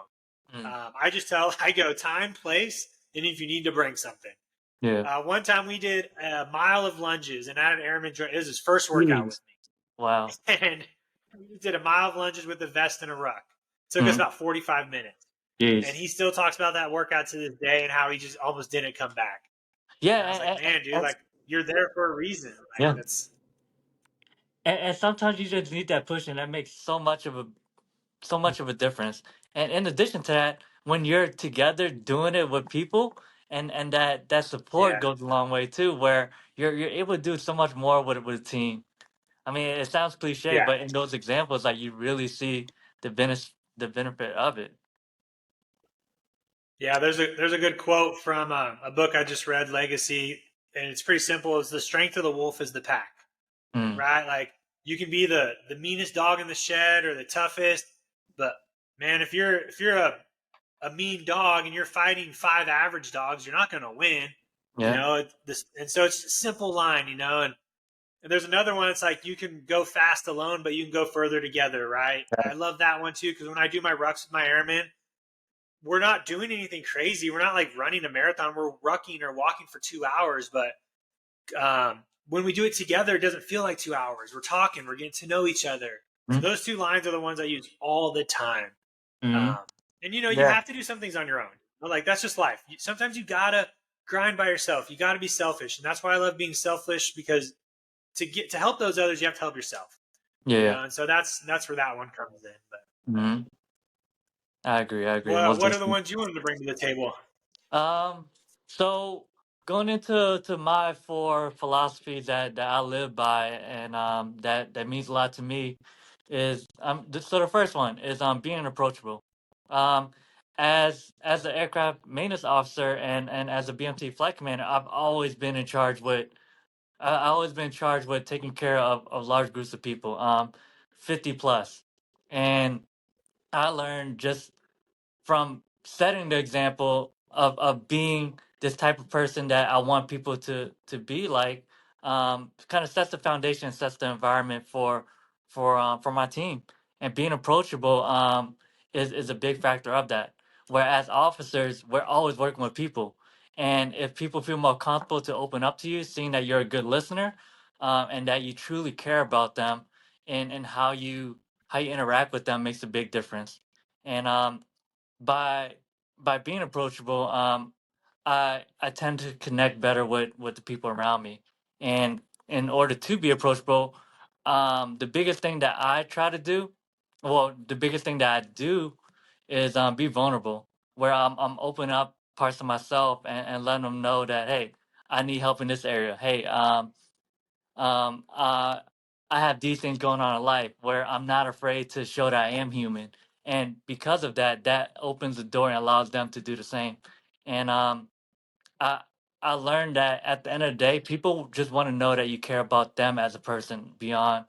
them. I go time, place, and if you need to bring something. Yeah. One time we did a mile of lunges, and I had an airman join. It was his first workout with me. Wow. And we did a mile of lunges with a vest and a ruck. It took us about 45 minutes. Jeez. And he still talks about that workout to this day and how he just almost didn't come back. Yeah, and I was like, man, dude, like you're there for a reason. Like, yeah. That's And sometimes you just need that push, and that makes so much of a difference. And in addition to that, when you're together doing it with people, and that support goes a long way too, where you're able to do so much more with a team. I mean, it sounds cliche, yeah. but in those examples, like, you really see the benefit of it. Yeah, there's a good quote from a book I just read, Legacy, and it's pretty simple. It's the strength of the wolf is the pack, right? Like you can be the meanest dog in the shed or the toughest, but man, if you're a mean dog and you're fighting 5 average dogs, you're not going to win. Yeah. This, and so it's a simple line, and there's another one. It's like you can go fast alone, but you can go further together, right? Right. I love that one too because when I do my rucks with my airmen, we're not doing anything crazy. We're not like running a marathon. We're rucking or walking for 2 hours, but when we do it together, it doesn't feel like 2 hours. We're talking, we're getting to know each other. So Mm-hmm. those two lines are the ones I use all the time. Mm-hmm. And you Yeah. have to do some things on your own. Like that's just life. Sometimes you gotta grind by yourself. You gotta be selfish, and that's why I love being selfish because to help those others, you have to help yourself. Yeah. And so that's where that one comes in. But Mm-hmm. I agree. I agree. Most what are the definitely. ones you wanted to bring to the table? Um, so going into my four philosophies that I live by and that means a lot to me is so the first one is being approachable. Um, as an aircraft maintenance officer and as a BMT flight commander, I've always been in charge with I always been charged with taking care of large groups of people, 50 plus, and I learned just from setting the example of being this type of person that I want people to be like, kind of sets the foundation, sets the environment for my team, and being approachable is a big factor of that. Whereas officers, we're always working with people, and if people feel more comfortable to open up to you, seeing that you're a good listener, and that you truly care about them, and how you interact with them makes a big difference. And by being approachable, I tend to connect better with the people around me. And in order to be approachable, the biggest thing that I try to do, well, the biggest thing that I do is be vulnerable, where I'm open up parts of myself and letting them know that hey, I need help in this area. Hey, um, uh, I have these things going on in life where I'm not afraid to show that I am human, and because of that, that opens the door and allows them to do the same. And I I learned that at the end of the day, people just want to know that you care about them as a person beyond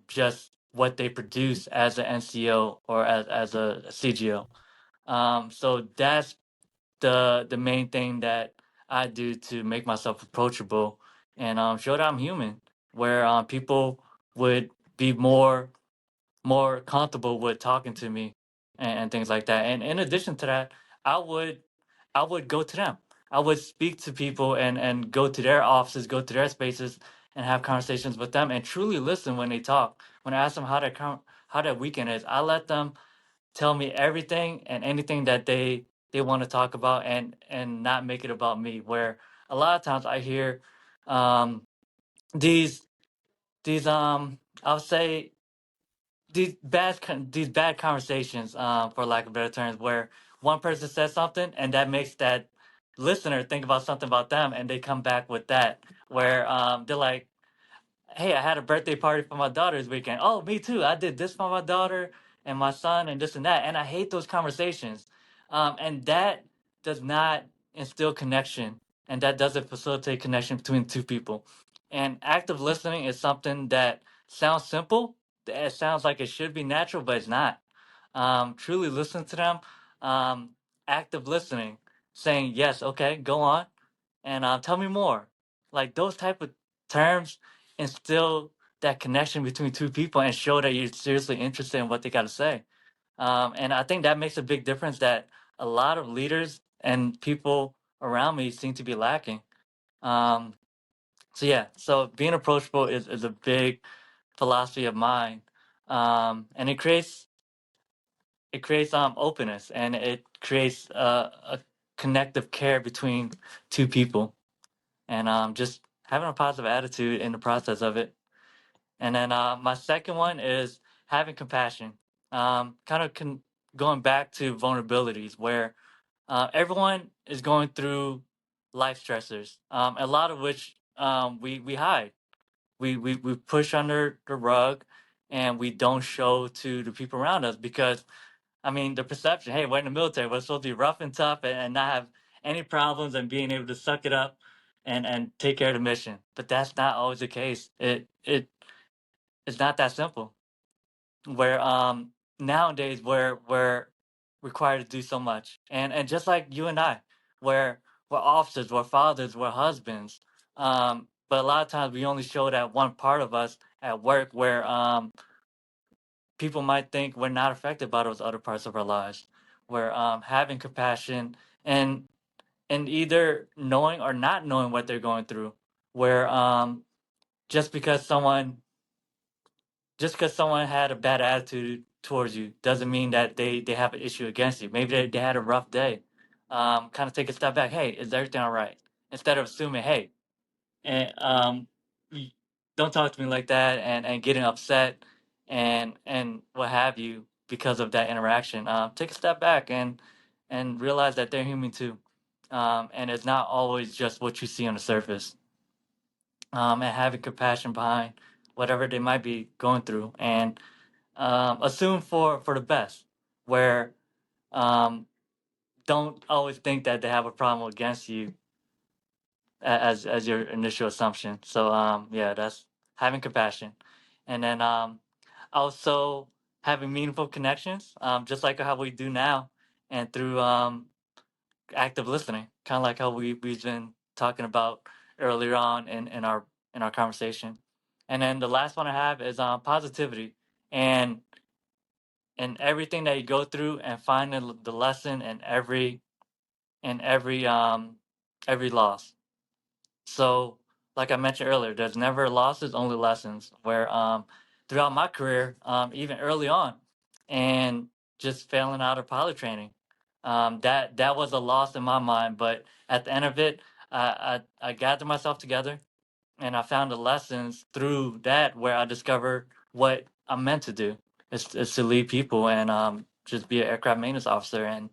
just what they produce as an NCO or as a CGO. So that's the main thing that I do to make myself approachable and show that I'm human, where people would be more comfortable with talking to me and things like that. And in addition to that, I would I would go to them. I would speak to people and go to their offices, go to their spaces, and have conversations with them and truly listen when they talk. When I ask them how their weekend is, I let them tell me everything and anything that they want to talk about and not make it about me, where a lot of times I hear um these I'll say these bad conversations, for lack of better terms, where one person says something and that makes that listener think about something about them, and they come back with that, where they're like, hey, I had a birthday party for my daughter this weekend. Oh, me too. I did this for my daughter and my son and this and that. And I hate those conversations. And that does not instill connection, and that doesn't facilitate connection between two people. And active listening is something that sounds simple. It sounds like it should be natural, but it's not. Truly listen to them. Um, Active listening, saying, yes, okay, go on, and tell me more. Like those type of terms instill that connection between two people and show that you're seriously interested in what they got to say. And I think that makes a big difference that a lot of leaders and people around me seem to be lacking. Um, so yeah, so being approachable is a big philosophy of mine, and it creates openness, and it creates a connective care between two people, and just having a positive attitude in the process of it. And then my second one is having compassion. Kind of going back to vulnerabilities, where everyone is going through life stressors, a lot of which we hide. We push under the rug, and we don't show to the people around us because, I mean, the perception, hey, we're in the military, we're supposed to be rough and tough and not have any problems and being able to suck it up and take care of the mission. But that's not always the case. It's not that simple. Where nowadays we're required to do so much. And just like you and I, where we're officers, we're fathers, we're husbands. But a lot of times we only show that one part of us at work where people might think we're not affected by those other parts of our lives. Where having compassion and either knowing or not knowing what they're going through. Where just because someone had a bad attitude towards you doesn't mean that they have an issue against you. Maybe they had a rough day. Kind of take a step back. Hey, is everything all right? Instead of assuming, hey, and y- don't talk to me like that, and getting upset and what have you because of that interaction. Take a step back and realize that they're human too. And it's not always just what you see on the surface. And having compassion behind whatever they might be going through, and assume for the best. Where um, don't always think that they have a problem against you as your initial assumption. So yeah, that's having compassion, and then also having meaningful connections, just like how we do now, and through active listening, kind of like how we've been talking about earlier on in our conversation. And then the last one I have is positivity, and everything that you go through, and finding the lesson in every loss. So, like I mentioned earlier, there's never losses, only lessons. Where throughout my career, even early on, and just failing out of pilot training, that was a loss in my mind. But at the end of it, I gathered myself together, and I found the lessons through that, where I discovered what I'm meant to do. It's to lead people, and just be an aircraft maintenance officer, and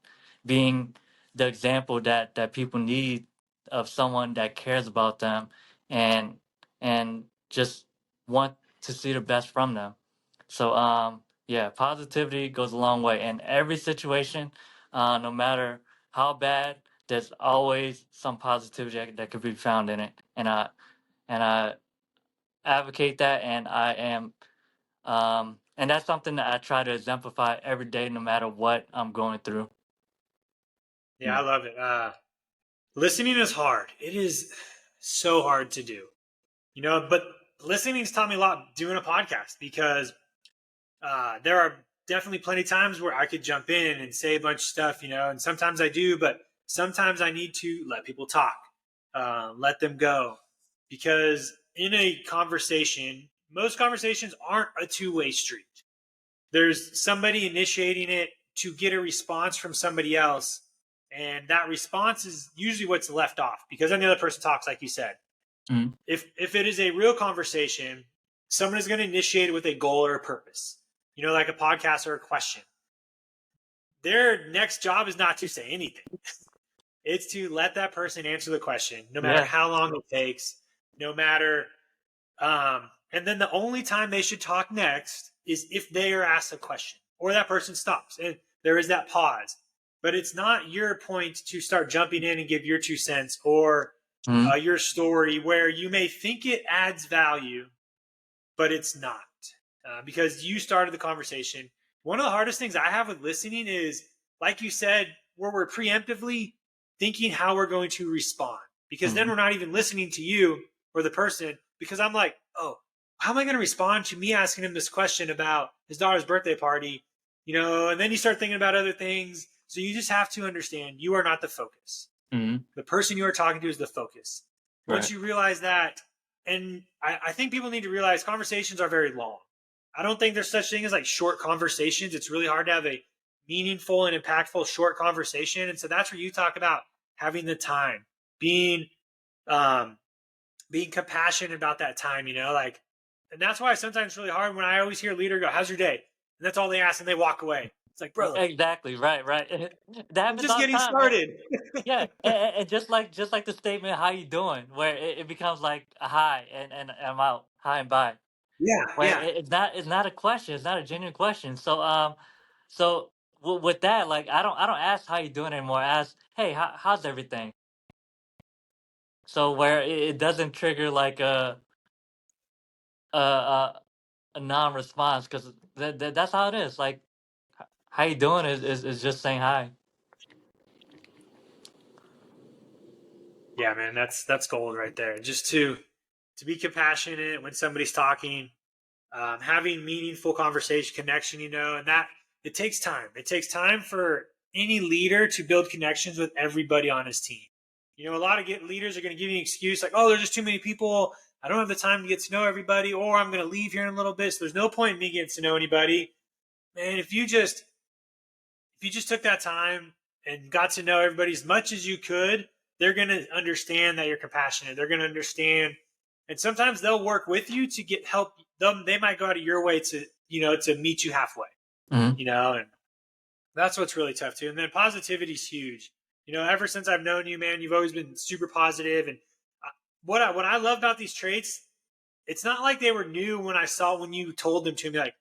being the example that people need, of someone that cares about them, and just want to see the best from them. So yeah, positivity goes a long way in every situation. No matter how bad, there's always some positivity that could be found in it, and I advocate that, and I am, and that's something that I try to exemplify every day, no matter what I'm going through. Yeah, I love it. Listening is hard. It is so hard to do, but listening's taught me a lot doing a podcast, because there are definitely plenty of times where I could jump in and say a bunch of stuff, and sometimes I do, but sometimes I need to let people talk, let them go, because in a conversation, most conversations aren't a two-way street. There's somebody initiating it to get a response from somebody else, and that response is usually what's left off, because then the other person talks, like you said. Mm-hmm. If it is a real conversation, someone is going to initiate it with a goal or a purpose, like a podcast or a question. Their next job is not to say anything. It's to let that person answer the question, no matter how long it takes, no matter. And then the only time they should talk next is if they are asked a question, or that person stops and there is that pause. But it's not your point to start jumping in and give your 2 cents, or your story, where you may think it adds value, but it's not, because you started the conversation. One of the hardest things I have with listening is, like you said, where we're preemptively thinking how we're going to respond, because then we're not even listening to you or the person, because I'm like, oh, how am I going to respond to me asking him this question about his daughter's birthday party? And then you start thinking about other things. So you just have to understand, you are not the focus. The person you are talking to is the focus. Once you realize that, and I think people need to realize conversations are very long. I don't think there's such thing as like short conversations. It's really hard to have a meaningful and impactful short conversation. And so that's where you talk about having the time, being compassionate about that time, and that's why sometimes it's really hard when I always hear a leader go, "How's your day?" And that's all they ask, and they walk away. It's like, brother, Exactly. Right. That I'm happens just all the getting time, man. started. Yeah, and just like the statement, "How you doing?" Where it becomes like a hi, and I'm out, hi and bye. Yeah, Where yeah. it's not a question, it's not a genuine question. So so with that, like I don't ask how you doing anymore. I ask, hey, how's everything? So where it doesn't trigger like a a, a non-response, because that's how it is. Like, how you doing is just saying hi. Yeah, man, that's gold right there. Just to be compassionate when somebody's talking, having meaningful conversation, connection, and that it takes time. It takes time for any leader to build connections with everybody on his team. A lot of leaders are going to give you an excuse like, "Oh, there's just too many people. I don't have the time to get to know everybody, or I'm going to leave here in a little bit. So there's no point in me getting to know anybody." Man, if you just took that time and got to know everybody as much as you could, they're going to understand that you're compassionate. They're going to understand, and sometimes they'll work with you to get help. They might go out of your way to meet you halfway. Mm-hmm. And that's what's really tough too. And then positivity is huge. Ever since I've known you, man, you've always been super positive. And what I love about these traits, it's not like they were new when you told them to me. Like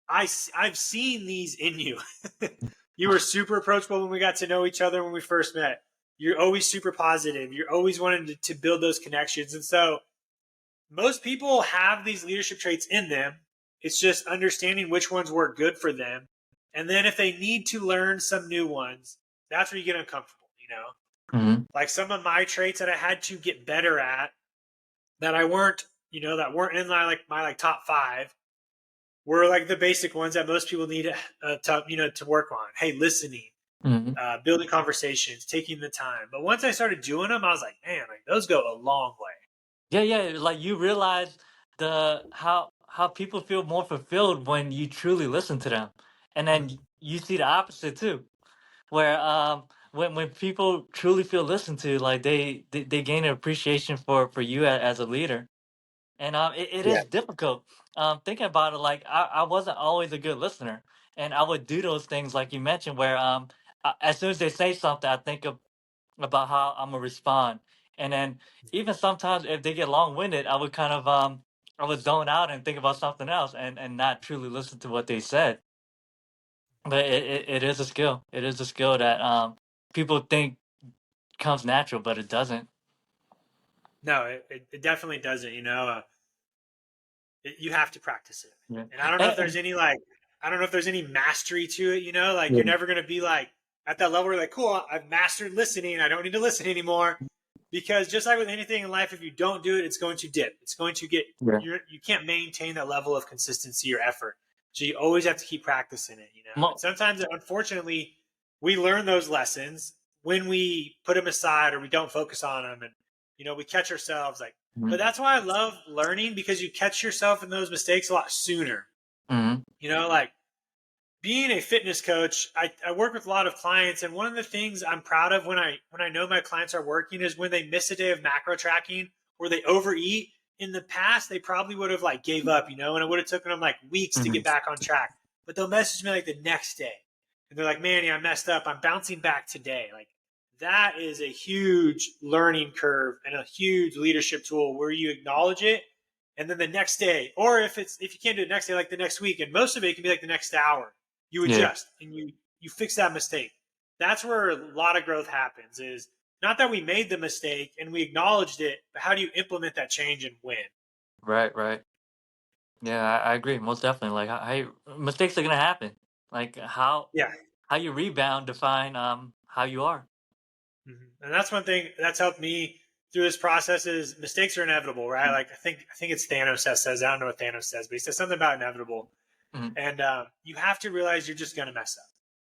I've seen these in you. You were super approachable when we got to know each other when we first met. You're always super positive. You're always wanting to build those connections. And so most people have these leadership traits in them. It's just understanding which ones work good for them. And then if they need to learn some new ones, that's where you get uncomfortable, Mm-hmm. Like some of my traits that I had to get better at that I weren't, that weren't in my top 5 were like the basic ones that most people need to work on. Hey, listening, Mm-hmm. building conversations, taking the time. But once I started doing them, I was like, man, like those go a long way. Yeah. Like you realize how people feel more fulfilled when you truly listen to them, and then you see the opposite too, where when people truly feel listened to, like they gain an appreciation for you as a leader. And it Yeah. is difficult. Thinking about it, like I wasn't always a good listener, and I would do those things like you mentioned, where as soon as they say something, I think about how I'm gonna respond, and then even sometimes if they get long winded, I would kind of I would zone out and think about something else, and not truly listen to what they said. But it is a skill. It is a skill that people think comes natural, but it doesn't. No, it definitely doesn't. You have to practice it. Yeah. And I don't know if there's any I don't know if there's any mastery to it. Like Yeah. you're never going to be like at that level where you're like, cool, I've mastered listening. I don't need to listen anymore. Because just like with anything in life, if you don't do it, it's going to dip. It's going to get Yeah. you can't maintain that level of consistency or effort. So you always have to keep practicing it. And Mo- sometimes, unfortunately, we learn those lessons when we put them aside or we don't focus on them, and we catch ourselves like. But Mhm. that's why I love learning, because you catch yourself in those mistakes a lot sooner. Mhm. Like being a fitness coach, I work with a lot of clients, and one of the things I'm proud of when I know my clients are working is when they miss a day of macro tracking or they overeat. In the past, they probably would have like gave up, and it would have taken them like weeks to get Mhm. back on track. But they'll message me like the next day, and they're like, "Manny, I messed up. I'm bouncing back today." Like that is a huge learning curve and a huge leadership tool where you acknowledge it, and then the next day, or if you can't do it next day, like the next week, and most of it can be like the next hour, you Yeah. adjust and you fix that mistake. That's where a lot of growth happens. Is not that we made the mistake and we acknowledged it, but how do you implement that change and win? Right. Right. Yeah, I agree. Most definitely. Like mistakes are gonna happen. Like Yeah. how you rebound define how you are. And that's one thing that's helped me through this process is mistakes are inevitable, right? Like I think it's Thanos that says, I don't know what Thanos says, but he says something about inevitable. Mhm. And you have to realize you're just going to mess up.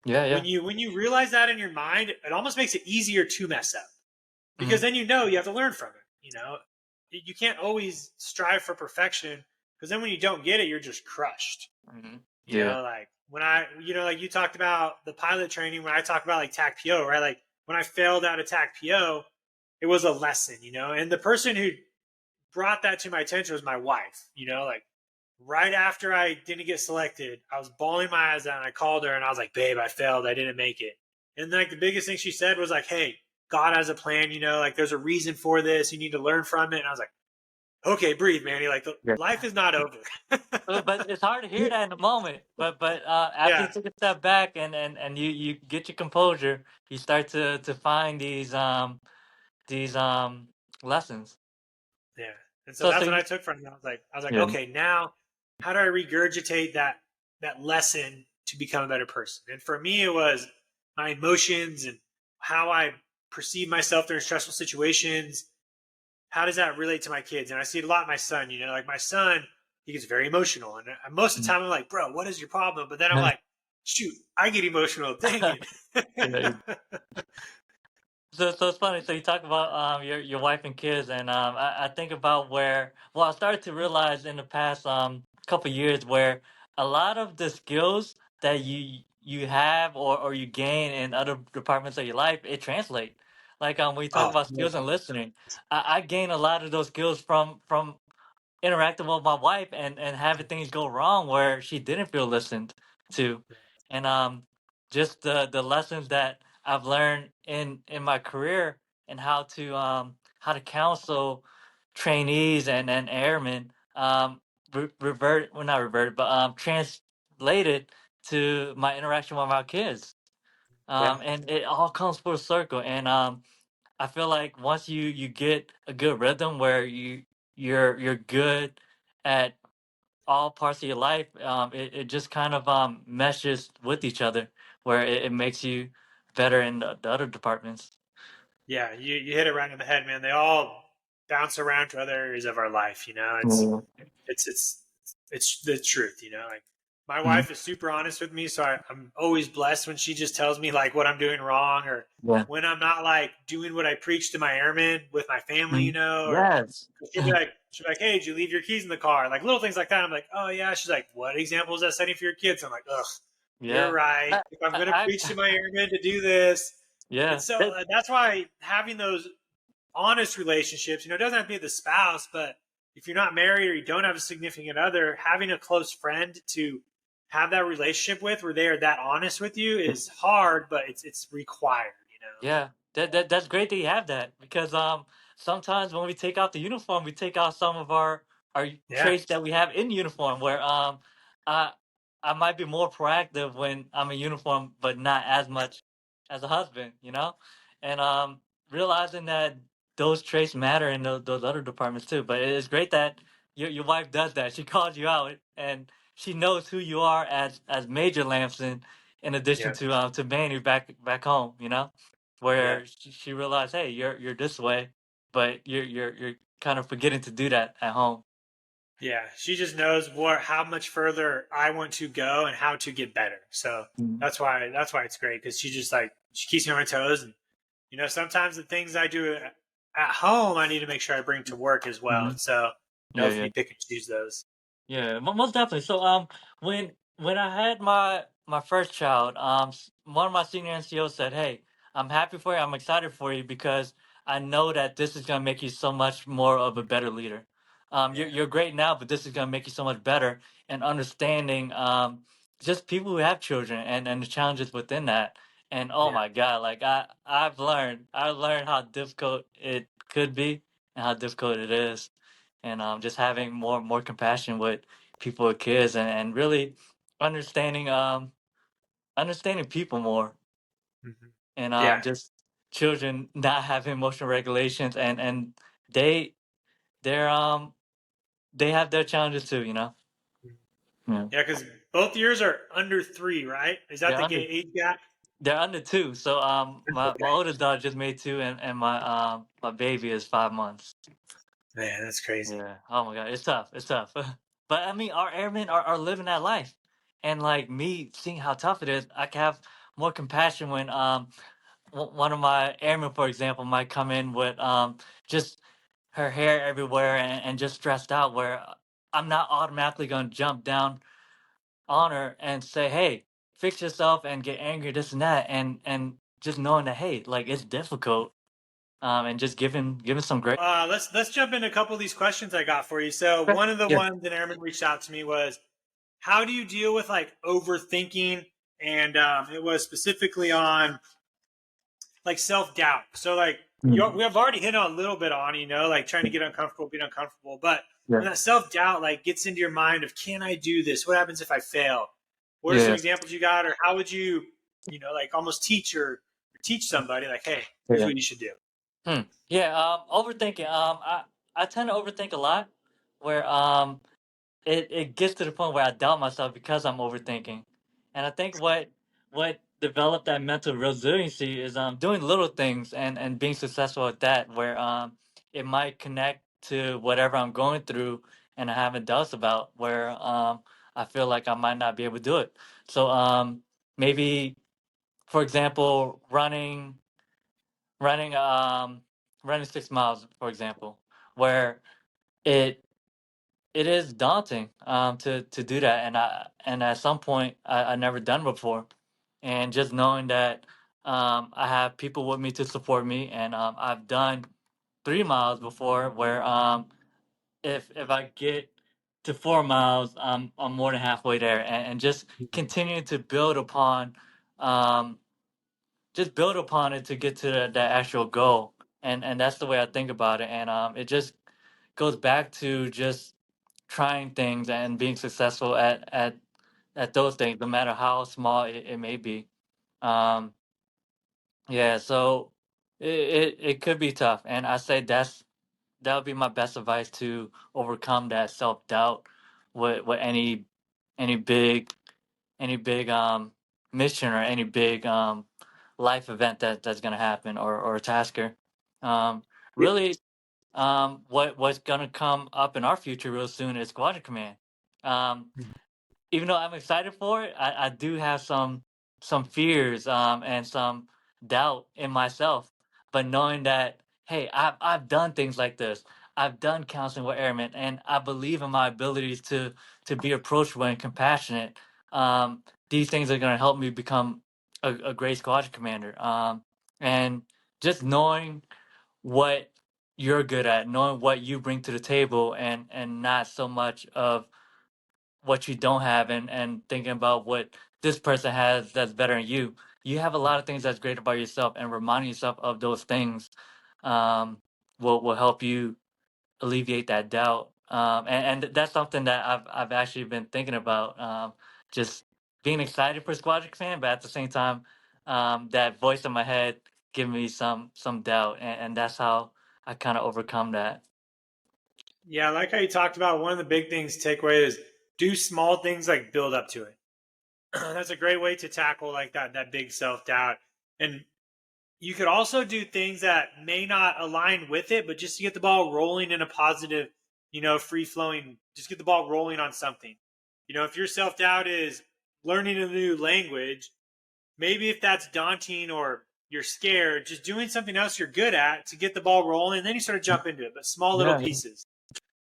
Yeah. When Yeah. you realize that in your mind, it almost makes it easier to mess up, because Mhm. then you have to learn from it. You can't always strive for perfection, because then when you don't get it, you're just crushed. Mhm. Yeah. Like when like you talked about the pilot training, when I talk about like TAC PO, right? Like when I failed out of TAC PO, it was a lesson, and the person who brought that to my attention was my wife. Like right after I didn't get selected, I was bawling my eyes out, and I called her and I was like, "Babe, I failed. I didn't make it." And like the biggest thing she said was like, "Hey, God has a plan. Like there's a reason for this. You need to learn from it." And I was like, "Okay, breathe, Manny. Like Yeah. life is not over." But it's hard to hear that in the moment. But after you Yeah, take a step back and you get your composure, you start to find these lessons. yeah. And so So that's what I you, took from it. I was like, yeah. okay, now how do I regurgitate that lesson to become a better person? And for me, it was my emotions and how I perceive myself during stressful situations, how does that relate to my kids? And I see it a lot in my son. Like my son, he gets very emotional, and most of the time I'm like, bro, what is your problem? But then I'm like, shoot, I get emotional. Dang Yeah. it. So it's funny. So you talk about your wife and kids, and I think about where I started to realize in the past couple years where a lot of the skills that you have or you gain in other departments of your life, it translates. Like when you talk Oh, about skills and listening, I gain a lot of those skills from interacting with my wife and having things go wrong where she didn't feel listened to, and just the lessons that I've learned in my career and how to counsel trainees and airmen revert well not reverted but translated to my interaction with our kids, yeah, and it all comes full circle. And I feel like once you get a good rhythm where you're good at all parts of your life, it just kind of meshes with each other where it makes you better in the other departments. yeah, you hit it right on the head, man. They all bounce around to other areas of our life. Mhm. It's it's it's the truth. Like my Mhm. wife is super honest with me, so I'm always blessed when she just tells me like what I'm doing wrong, or Yeah. when I'm not like doing what I preach to my airmen with my family, Mhm. or Yes. she'll be like, hey, did you leave your keys in the car? Like little things like that. I'm like, oh yeah. She's like, what example is that setting for your kids? I'm like, ugh, you're Yeah. right. If I'm gonna preach to I my airmen to do this, and yeah. so that's why having those honest relationships, it doesn't have to be the spouse, but if you're not married or you don't have a significant other, having a close friend to have that relationship with where they are that honest with you is hard, but it's required. Yeah, that's great that you have that because sometimes when we take out the uniform, we take out some of our Yeah. traits that we have in uniform. Where I I might be more proactive when I'm in uniform, but not as much as a husband, and realizing that those traits matter in those other departments too. But it's great that your wife does that. She calls you out and she knows who you are as Major Lamson, in addition Yeah. to Manny back home, Yeah. where she realized, hey, you're this way, but you're kind of forgetting to do that at home. Yeah. She just knows how much further I want to go and how to get better. So Mhm. that's why it's great, because she keeps me on my toes. And sometimes the things I do at home, I need to make sure I bring to work as well. Mhm. And so Yeah, helps yeah. me pick and choose those. Yeah, most definitely. So when I had my first child, one of my senior NCOs said, "Hey, I'm happy for you. I'm excited for you because I know that this is gonna make you so much more of a better leader. Yeah. You're great now, but this is gonna make you so much better in understanding just people who have children and the challenges within that. And oh Yeah. my God, like I learned how difficult it could be and how difficult it is, and just having more compassion with people with kids and really understanding understanding people more, Mhm. and Yeah. just children not having emotional regulations and they they're they have their challenges too, Mhm. yeah. Yeah, because both years are under 3, right? Is that they're the under age gap? they're under two, so my Okay. oldest daughter just made two, and my baby is 5 months. Man, that's crazy. Yeah. Oh my God, it's tough. It's tough. But I mean, our airmen are living that life, and like me seeing how tough it is, I can have more compassion when one of my airmen, for example, might come in with just her hair everywhere and just stressed out. Where I'm not automatically gonna jump down on her and say, "Hey, fix yourself," and get angry, this and that, and just knowing that, hey, like it's difficult, and just giving some great. Let's jump into a couple of these questions I got for you. So one of the Yeah. ones that Airman reached out to me was, how do you deal with like overthinking? And it was specifically on like self doubt. So like we Mm. have already hit on a little bit on like trying to get uncomfortable, being uncomfortable. But Yeah. when that self doubt like gets into your mind of, can I do this? What happens if I fail? What are some Yeah. examples you got, or how would you like almost teach somebody like, hey, here's Yeah. what you should do? Yeah. Overthinking. I tend to overthink a lot, where it gets to the point where I doubt myself because I'm overthinking, and I think what develop that mental resiliency is doing little things and being successful at that, where it might connect to whatever I'm going through and I haven't doubts about, where I feel like I might not be able to do it. So maybe, for example, running running 6 miles, for example, where it it is daunting to do that, and at some point I never done before, and just knowing that I have people with me to support me, and I've done 3 miles before, where if I get to 4 miles, I'm more than halfway there, and just continuing to um, build upon it to get to that actual goal, and that's the way I think about it, and it just goes back to just trying things and being successful at those things, no matter how small it may be. Um, yeah, so it could be tough, and I say that would be my best advice to overcome that self doubt with any big any big mission or any big life event that's gonna happen, or tasker. Um, really, what's gonna come up in our future real soon is Squadron Command. Um, Even though I'm excited for it, I do have some fears and some doubt in myself. But knowing that, hey, I've done things like this. I've done counseling with airmen, and I believe in my abilities to be approachable and compassionate. These things are going to help me become a great squadron commander. And just knowing what you're good at, knowing what you bring to the table, and not so much of what you don't have, and thinking about what this person has that's better than you. You have a lot of things that's great about yourself, and reminding yourself of those things um, will help you alleviate that doubt. And that's something that I've actually been thinking about. Just being excited for Squadron Command, but at the same time, that voice in my head giving me some doubt, and that's how I kind of overcome that. Yeah, I like how you talked about one of the big things to take away is do small things like build up to it. That's a great way to tackle like that big self doubt. And you could also do things that may not align with it, but just to get the ball rolling in a positive, free flowing, just get the ball rolling on something. If your self doubt is learning a new language, maybe if that's daunting or you're scared, just doing something else you're good at to get the ball rolling, and then you sort of jump into it, but small little Yeah, pieces.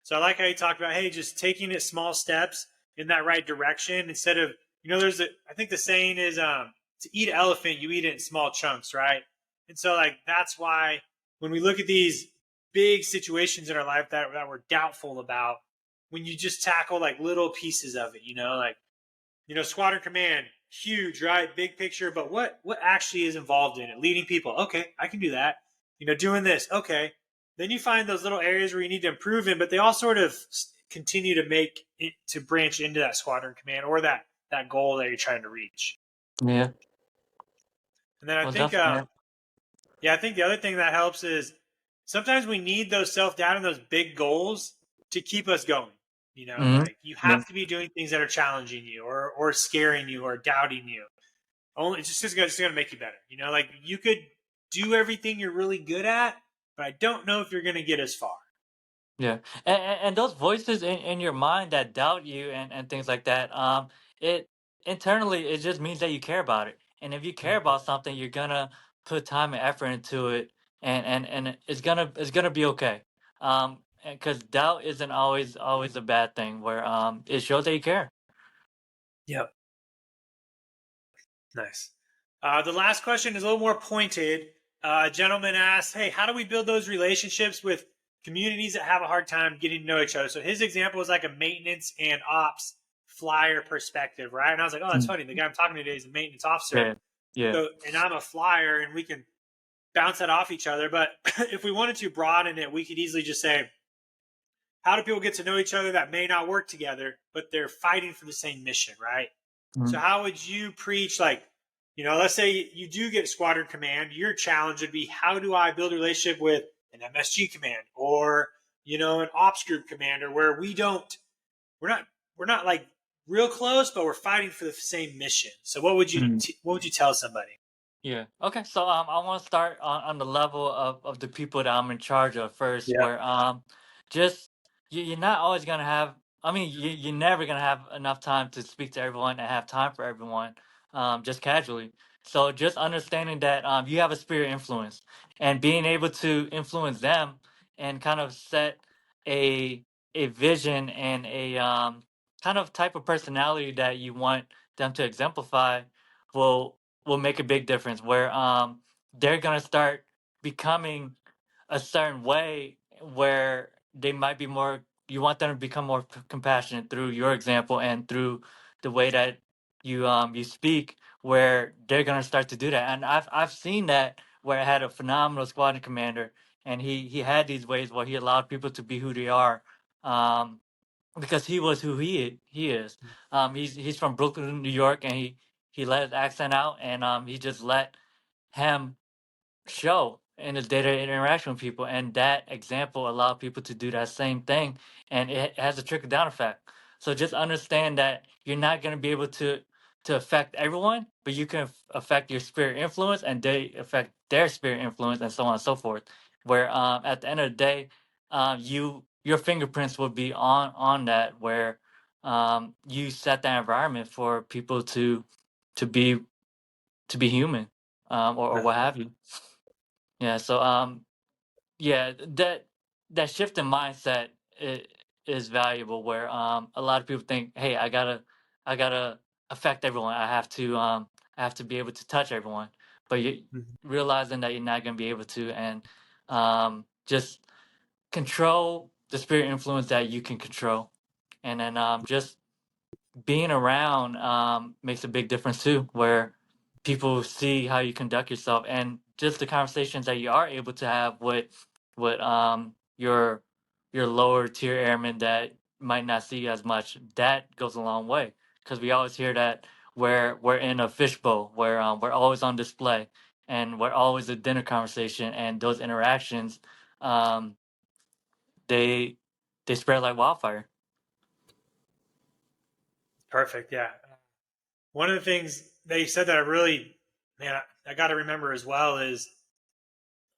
So I like how you talked about, hey, just taking it small steps in that right direction instead of, I think the saying is, to eat an elephant, you eat it in small chunks, right? And so like that's why when we look at these big situations in our life that we're doubtful about, when you just tackle like little pieces of it, like squadron command, huge, right? Big picture, but what actually is involved in it? Leading people. Okay, I can do that. Doing this. Okay. Then you find those little areas where you need to improve in, but they all sort of continue to make it to branch into that squadron command or that goal that you're trying to reach. yeah, And then I well, think definitely. yeah, I think the other thing that helps is sometimes we need those self doubt and those big goals to keep us going. Hmm. Like you Yeah. have to be doing things that are challenging you or scaring you or doubting you. Only it's just gonna make you better. Like you could do everything you're really good at, but I don't know if you're gonna get as far. Yeah, and those voices in your mind that doubt you and things like that, it internally it just means that you care about it. And if you care Mhm. about something, you're gonna put time and effort into it, and it's gonna be okay. Because doubt isn't always a bad thing. Where it shows that you care. Yep. Nice. The last question is a little more pointed. A gentleman asked, "Hey, how do we build those relationships with communities that have a hard time getting to know each other?" So his example was like a maintenance and ops flyer perspective, right? And I was like, "Oh, that's Mm. funny. The guy I'm talking to today is a maintenance officer, Yeah, yeah, so and I'm a flyer, and we can bounce that off each other. But if we wanted to broaden it, we could easily just say, how do people get to know each other that may not work together, but they're fighting for the same mission, right? So mm, how would you preach like, let's say you do get squadron command, your challenge would be how do I build a relationship with an MSG command or, an ops group commander where we're not like real close, but we're fighting for the same mission. So what would you tell somebody? Yeah. Okay. So I want to start on the level of the people that I'm in charge of first, Yeah. where just you're not always gonna have. I mean, you're never gonna have enough time to speak to everyone and have time for everyone, just casually. So just understanding that you have a sphere of influence and being able to influence them and kind of set a a vision and a kind of type of personality that you want them to exemplify will will make a big difference where they're gonna start becoming a certain way where they might be more you want them to become more compassionate through your example and through the way that you speak where they're gonna start to do that. And I've seen that where I had a phenomenal squadron commander and he had these ways where he allowed people to be who they are um because he was who he is. He's from Brooklyn, New York, and he let his accent out, and he just let him show in his data interaction with people, and that example allowed people to do that same thing, and it has a trickle down effect. So just understand that you're not going to be able to affect everyone, but you can affect your sphere influence, and they affect their sphere influence, and so on and so forth. Where at the end of the day, your fingerprints will be on that, where you set that environment for people to be to be human, or Yeah. what have you. Yeah, so yeah, that shift in mindset is valuable where a lot of people think, hey, I gotta affect everyone. I have to be able to touch everyone. But you Mhm. realizing that you're not gonna be able to and just control the spirit influence that you can control. And then just being around makes a big difference too, where people see how you conduct yourself and just the conversations that you are able to have with your lower tier airmen that might not see as much. That goes a long way because we always hear that where we're in a fishbowl where we're always on display and we're always a dinner conversation and those interactions um, they they spread like wildfire. Perfect. Yeah. One of the things they said that I really, man, I got to remember as well is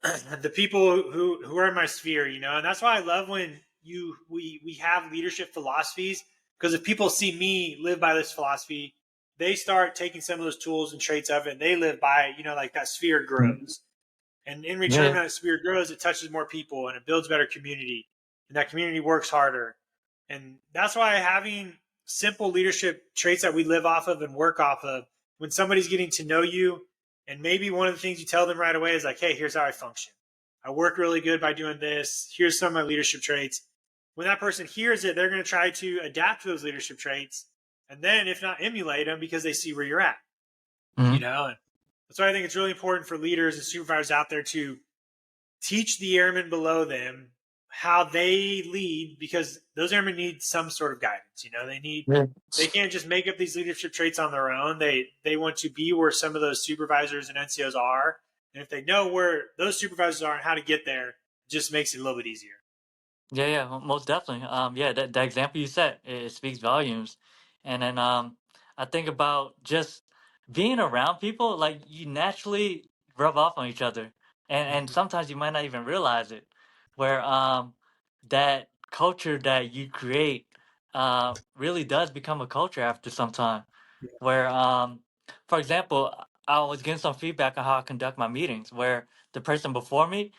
the people who are in my sphere, and that's why I love when we have leadership philosophies because if people see me live by this philosophy, they start taking some of those tools and traits of it and they live by it, like that sphere Mm. grows. And in return, Yeah. when that sphere grows, it touches more people and it builds better community. And that community works harder. And that's why having simple leadership traits that we live off of and work off of, when somebody's getting to know you, and maybe one of the things you tell them right away is like, hey, here's how I function. I work really good by doing this. Here's some of my leadership traits. When that person hears it, they're going to try to adapt to those leadership traits. And then, if not emulate them, because they see where you're at, you Mhm. know? And that's why I think it's really important for leaders and supervisors out there to teach the airmen below them how they lead because those airmen need some sort of guidance. Yeah. They can't just make up these leadership traits on their own. They want to be where some of those supervisors and NCOs are. And if they know where those supervisors are and how to get there, it just makes it a little bit easier. Yeah, yeah, most definitely. Yeah, that example you set, it speaks volumes. And then I think about just being around people, like you naturally rub off on each other. And Mm-hmm. sometimes you might not even realize it. Where that culture that you create really does become a culture after some time. Where for example, I was getting some feedback on how I conduct my meetings, where the person before me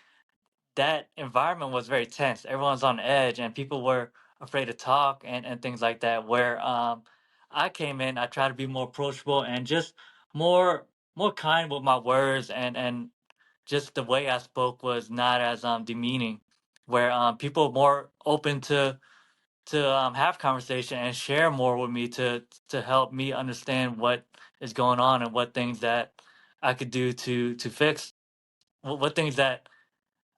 that environment was very tense. Everyone's on edge, and people were afraid to talk and things like that. Where I came in, I tried to be more approachable and just more kind with my words, and just the way I spoke was not as demeaning. Where people were more open to have conversation and share more with me to help me understand what is going on and what things that I could do to fix what things that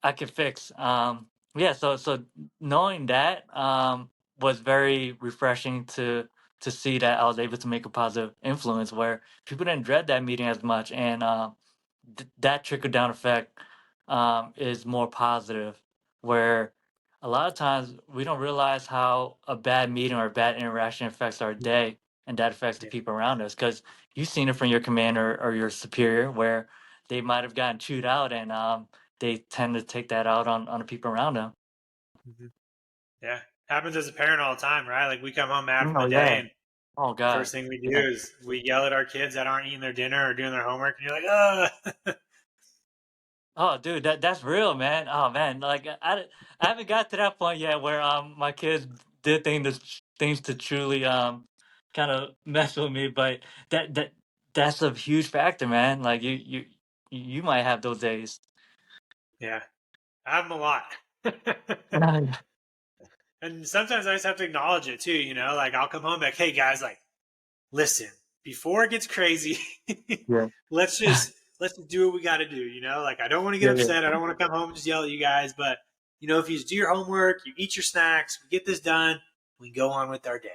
I could fix. Yeah, so knowing that was very refreshing to see that I was able to make a positive influence where people didn't dread that meeting as much, and that trickle down effect is more positive. Where a lot of times we don't realize how a bad meeting or a bad interaction affects our day, and that affects the Yeah. people around us. Because you've seen it from your commander or your superior, where they might have gotten chewed out, and they tend to take that out on the people around them. Hmm. Yeah. Happens as a parent all the time, right? Like we come home mad from Oh the day, yeah. and Oh first God. thing we do Yeah. is we yell at our kids that aren't eating their dinner or doing their homework, and you're like, oh. Oh, dude, that's real, man. Oh man, like I haven't got to that point yet where my kids did things to truly kind of mess with me, but that's a huge factor, man. Like you might have those days. Yeah. I have them a lot. And sometimes I just have to acknowledge it too, like I'll come home like, hey guys, like, listen, before it gets crazy, Yeah. let's just do what we got to do. Like I don't want to get Yeah, yeah, upset. I don't want to come home and just yell at you guys. But if you just do your homework, you eat your snacks, we get this done, we go on with our day.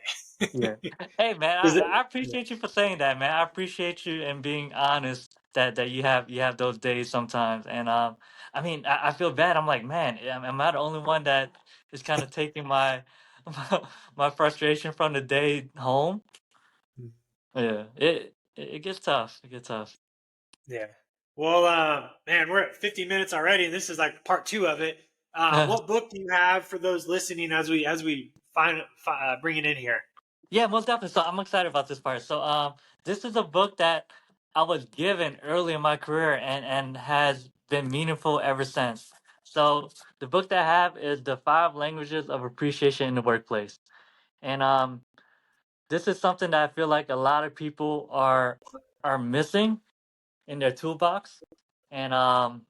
yeah. Hey man, Is it? I Yeah. appreciate you for saying that, man. I appreciate you and being honest that you have those days sometimes. And I mean I feel bad. I'm like, man, am I the only one that is kind of taking my my frustration from the day home? Yeah, it gets tough. It gets tough. Yeah. Well, man, we're at 50 minutes already, and this is like part two of it. What book do you have for those listening as we bring it in here? Yeah, most definitely. So I'm excited about this part. So this is a book that I was given early in my career and has been meaningful ever since. So the book that I have is The Five Languages of Appreciation in the Workplace. And this is something that I feel like a lot of people are missing in their toolbox. And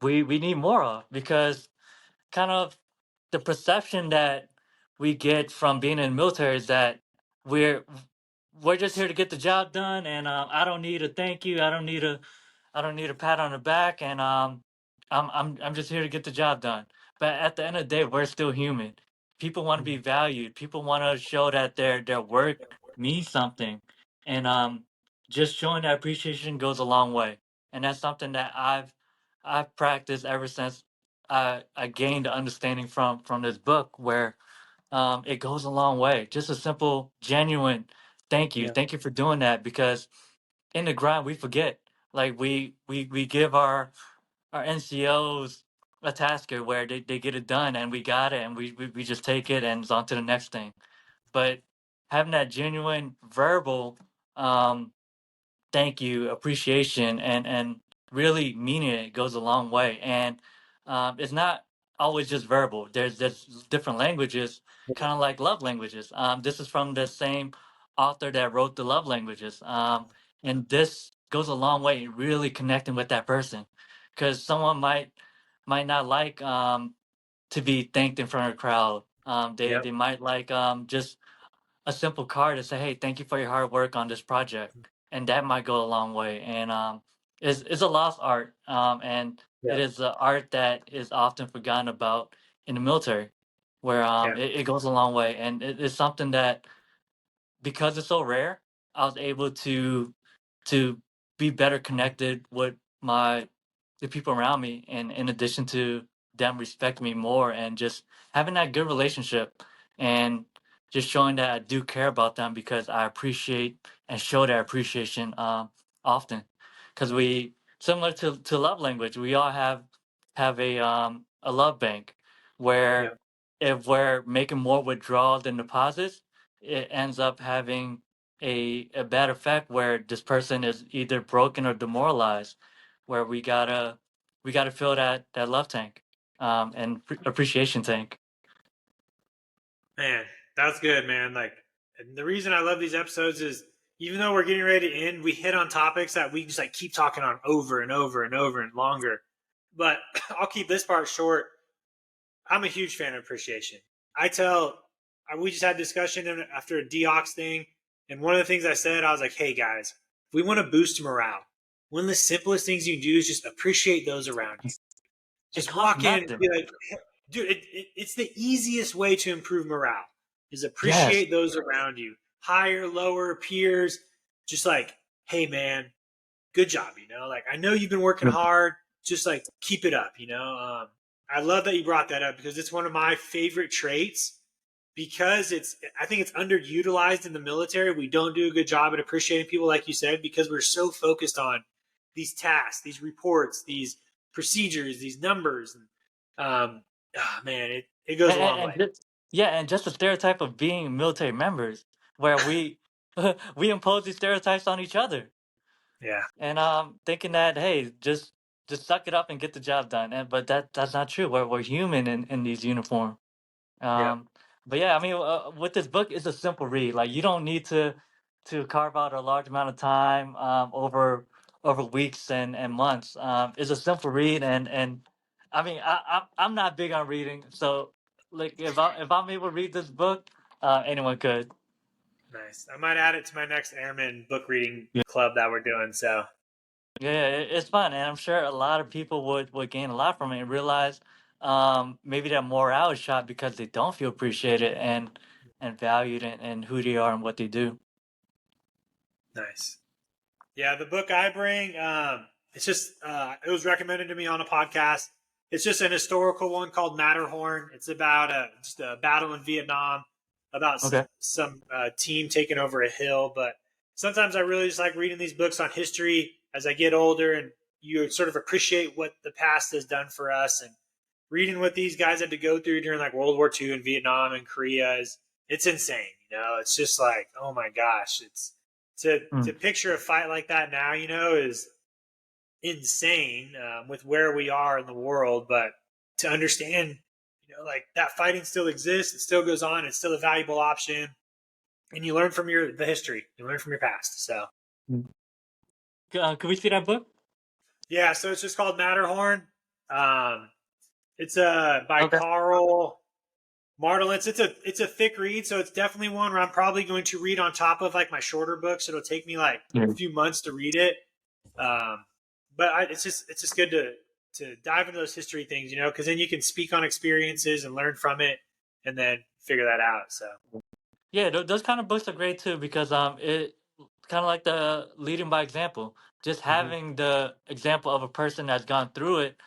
we need more of, because kind of the perception that we get from being in the military is that we're we're just here to get the job done, and I don't need a thank you. I don't need a pat on the back, and I'm just here to get the job done. But at the end of the day, we're still human. People want to be Mhm. valued. People want to show that their work means something, and just showing that appreciation goes a long way. And that's something that I've practiced ever since I gained the understanding from this book, where it goes a long way. Just a simple, genuine Yeah. thank you for doing that, because in the grind we forget. Like we give our NCOs a tasker where they get it done, and we got it, and we just take it and it's on to the next thing. But having that genuine verbal um thank you, appreciation, and really meaning it goes a long way. And it's not always just verbal. There's different languages, kind of like love languages. This is from the same author that wrote the love languages, and this goes a long way in really connecting with that person, because someone might not like to be thanked in front of a crowd. They Yep. might like just a simple card to say, "Hey, thank you for your hard work on this project," and that might go a long way. And it's a lost art, and it Yep. is an art that is often forgotten about in the military, where Yep. it goes a long way, and it is something that, because it's so rare, I was able to be better connected with my the people around me, and in addition to them respecting me more and just having that good relationship, and just showing that I do care about them, because I appreciate and show that appreciation often, because we, similar to love language, we all have a love bank, where Yep. if we're making more withdrawal than deposits, it ends up having a bad effect, where this person is either broken or demoralized, where we gotta fill that love tank, and appreciation tank. Man, that's good, man. Like, and the reason I love these episodes is even though we're getting ready to end, we hit on topics that we just like keep talking on over and over and over and longer. But I'll keep this part short. I'm a huge fan of appreciation. I tell, we just had a discussion after a Deox thing, and one of the things I said, I was like, "Hey guys, if we want to boost morale, one of the simplest things you can do is just appreciate those around you. It Just costs walk in and nothing. be like, dude, it's the easiest way to improve morale is Yes. appreciate those around you, higher, lower, peers. Just like, hey man, good job. Like I know you've been working hard. Just like keep it up. I love that you brought that up because it's one of my favorite traits because I think it's underutilized in the military. We don't do a good job at appreciating people, like you said, because we're so focused on these tasks, these reports, these procedures, these numbers. And, man, it goes a long way. And just the stereotype of being military members, where we we impose these stereotypes on each other, Yeah. and thinking that hey, just suck it up and get the job done, and but that's not true. We're human in these uniforms. Yep. Um, but yeah, I mean, with this book, it's a simple read. Like you don't need to carve out a large amount of time over weeks and months. It's a simple read, and I mean, I'm not big on reading, so like if I'm able to read this book, anyone could. Nice. I might add it to my next Airmen book reading club that we're doing. So, Yeah, it's fun, and I'm sure a lot of people would gain a lot from it and realize maybe that morale is shot because they don't feel appreciated and valued in who they are and what they do. nice. Yeah, the book I bring, it's just it was recommended to me on a podcast. It's just an historical one called Matterhorn. It's about just a battle in Vietnam, about Okay. some team taking over a hill. But sometimes I really just like reading these books on history as I get older, and you sort of appreciate what the past has done for us. And reading what these guys had to go through during like World War II and Vietnam and Korea is it's insane. It's just like, oh my gosh, it's to Mm. picture a fight like that now, is insane with where we are in the world. But to understand, like that fighting still exists, it still goes on, it's still a valuable option, and you learn from the history, you learn from your past. So Mm. Could we see that book? yeah, so it's just called Matterhorn. Um, it's by Okay. Carl Martelitz. It's a thick read, so it's definitely one where I'm probably going to read on top of like my shorter books. It'll take me like Yeah. a few months to read it. But it's just good to dive into those history things, because then you can speak on experiences and learn from it, and then figure that out. So Yeah, those kind of books are great too because it kind of like the leading by example. Just mhm. having the example of a person that's gone through it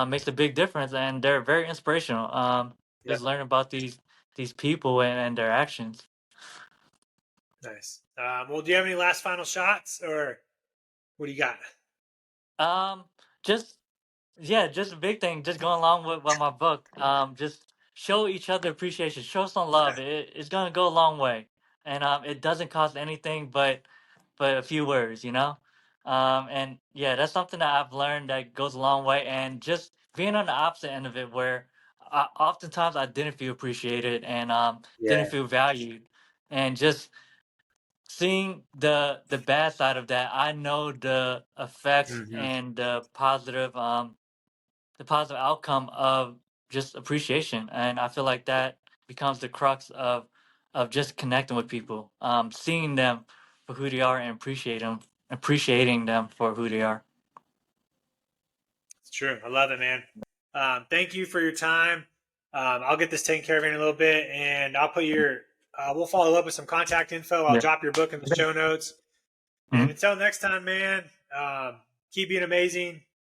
makes a big difference, and they're very inspirational. Yeah, Just learn about these people and their actions. nice. Well, do you have any last final shots, or what do you got? Um, just Yeah, just a big thing. Just going along with my book. Just show each other appreciation. Show some love. It's gonna go a long way, and it doesn't cost anything but a few words. And yeah, that's something that I've learned that goes a long way. And just being on the opposite end of it, where oftentimes I didn't feel appreciated and didn't Yeah. feel valued, and just seeing the bad side of that, I know the effects hmm and the positive outcome of just appreciation, and I feel like that becomes the crux of just connecting with people, seeing them for who they are and appreciating them for who they are. It's true. I love it, man. Thank you for your time. I'll get this taken care of in a little bit, and I'll put we'll follow up with some contact info. I'll Yeah. drop your book in the show notes. And Mhm. until next time, man, keep being amazing.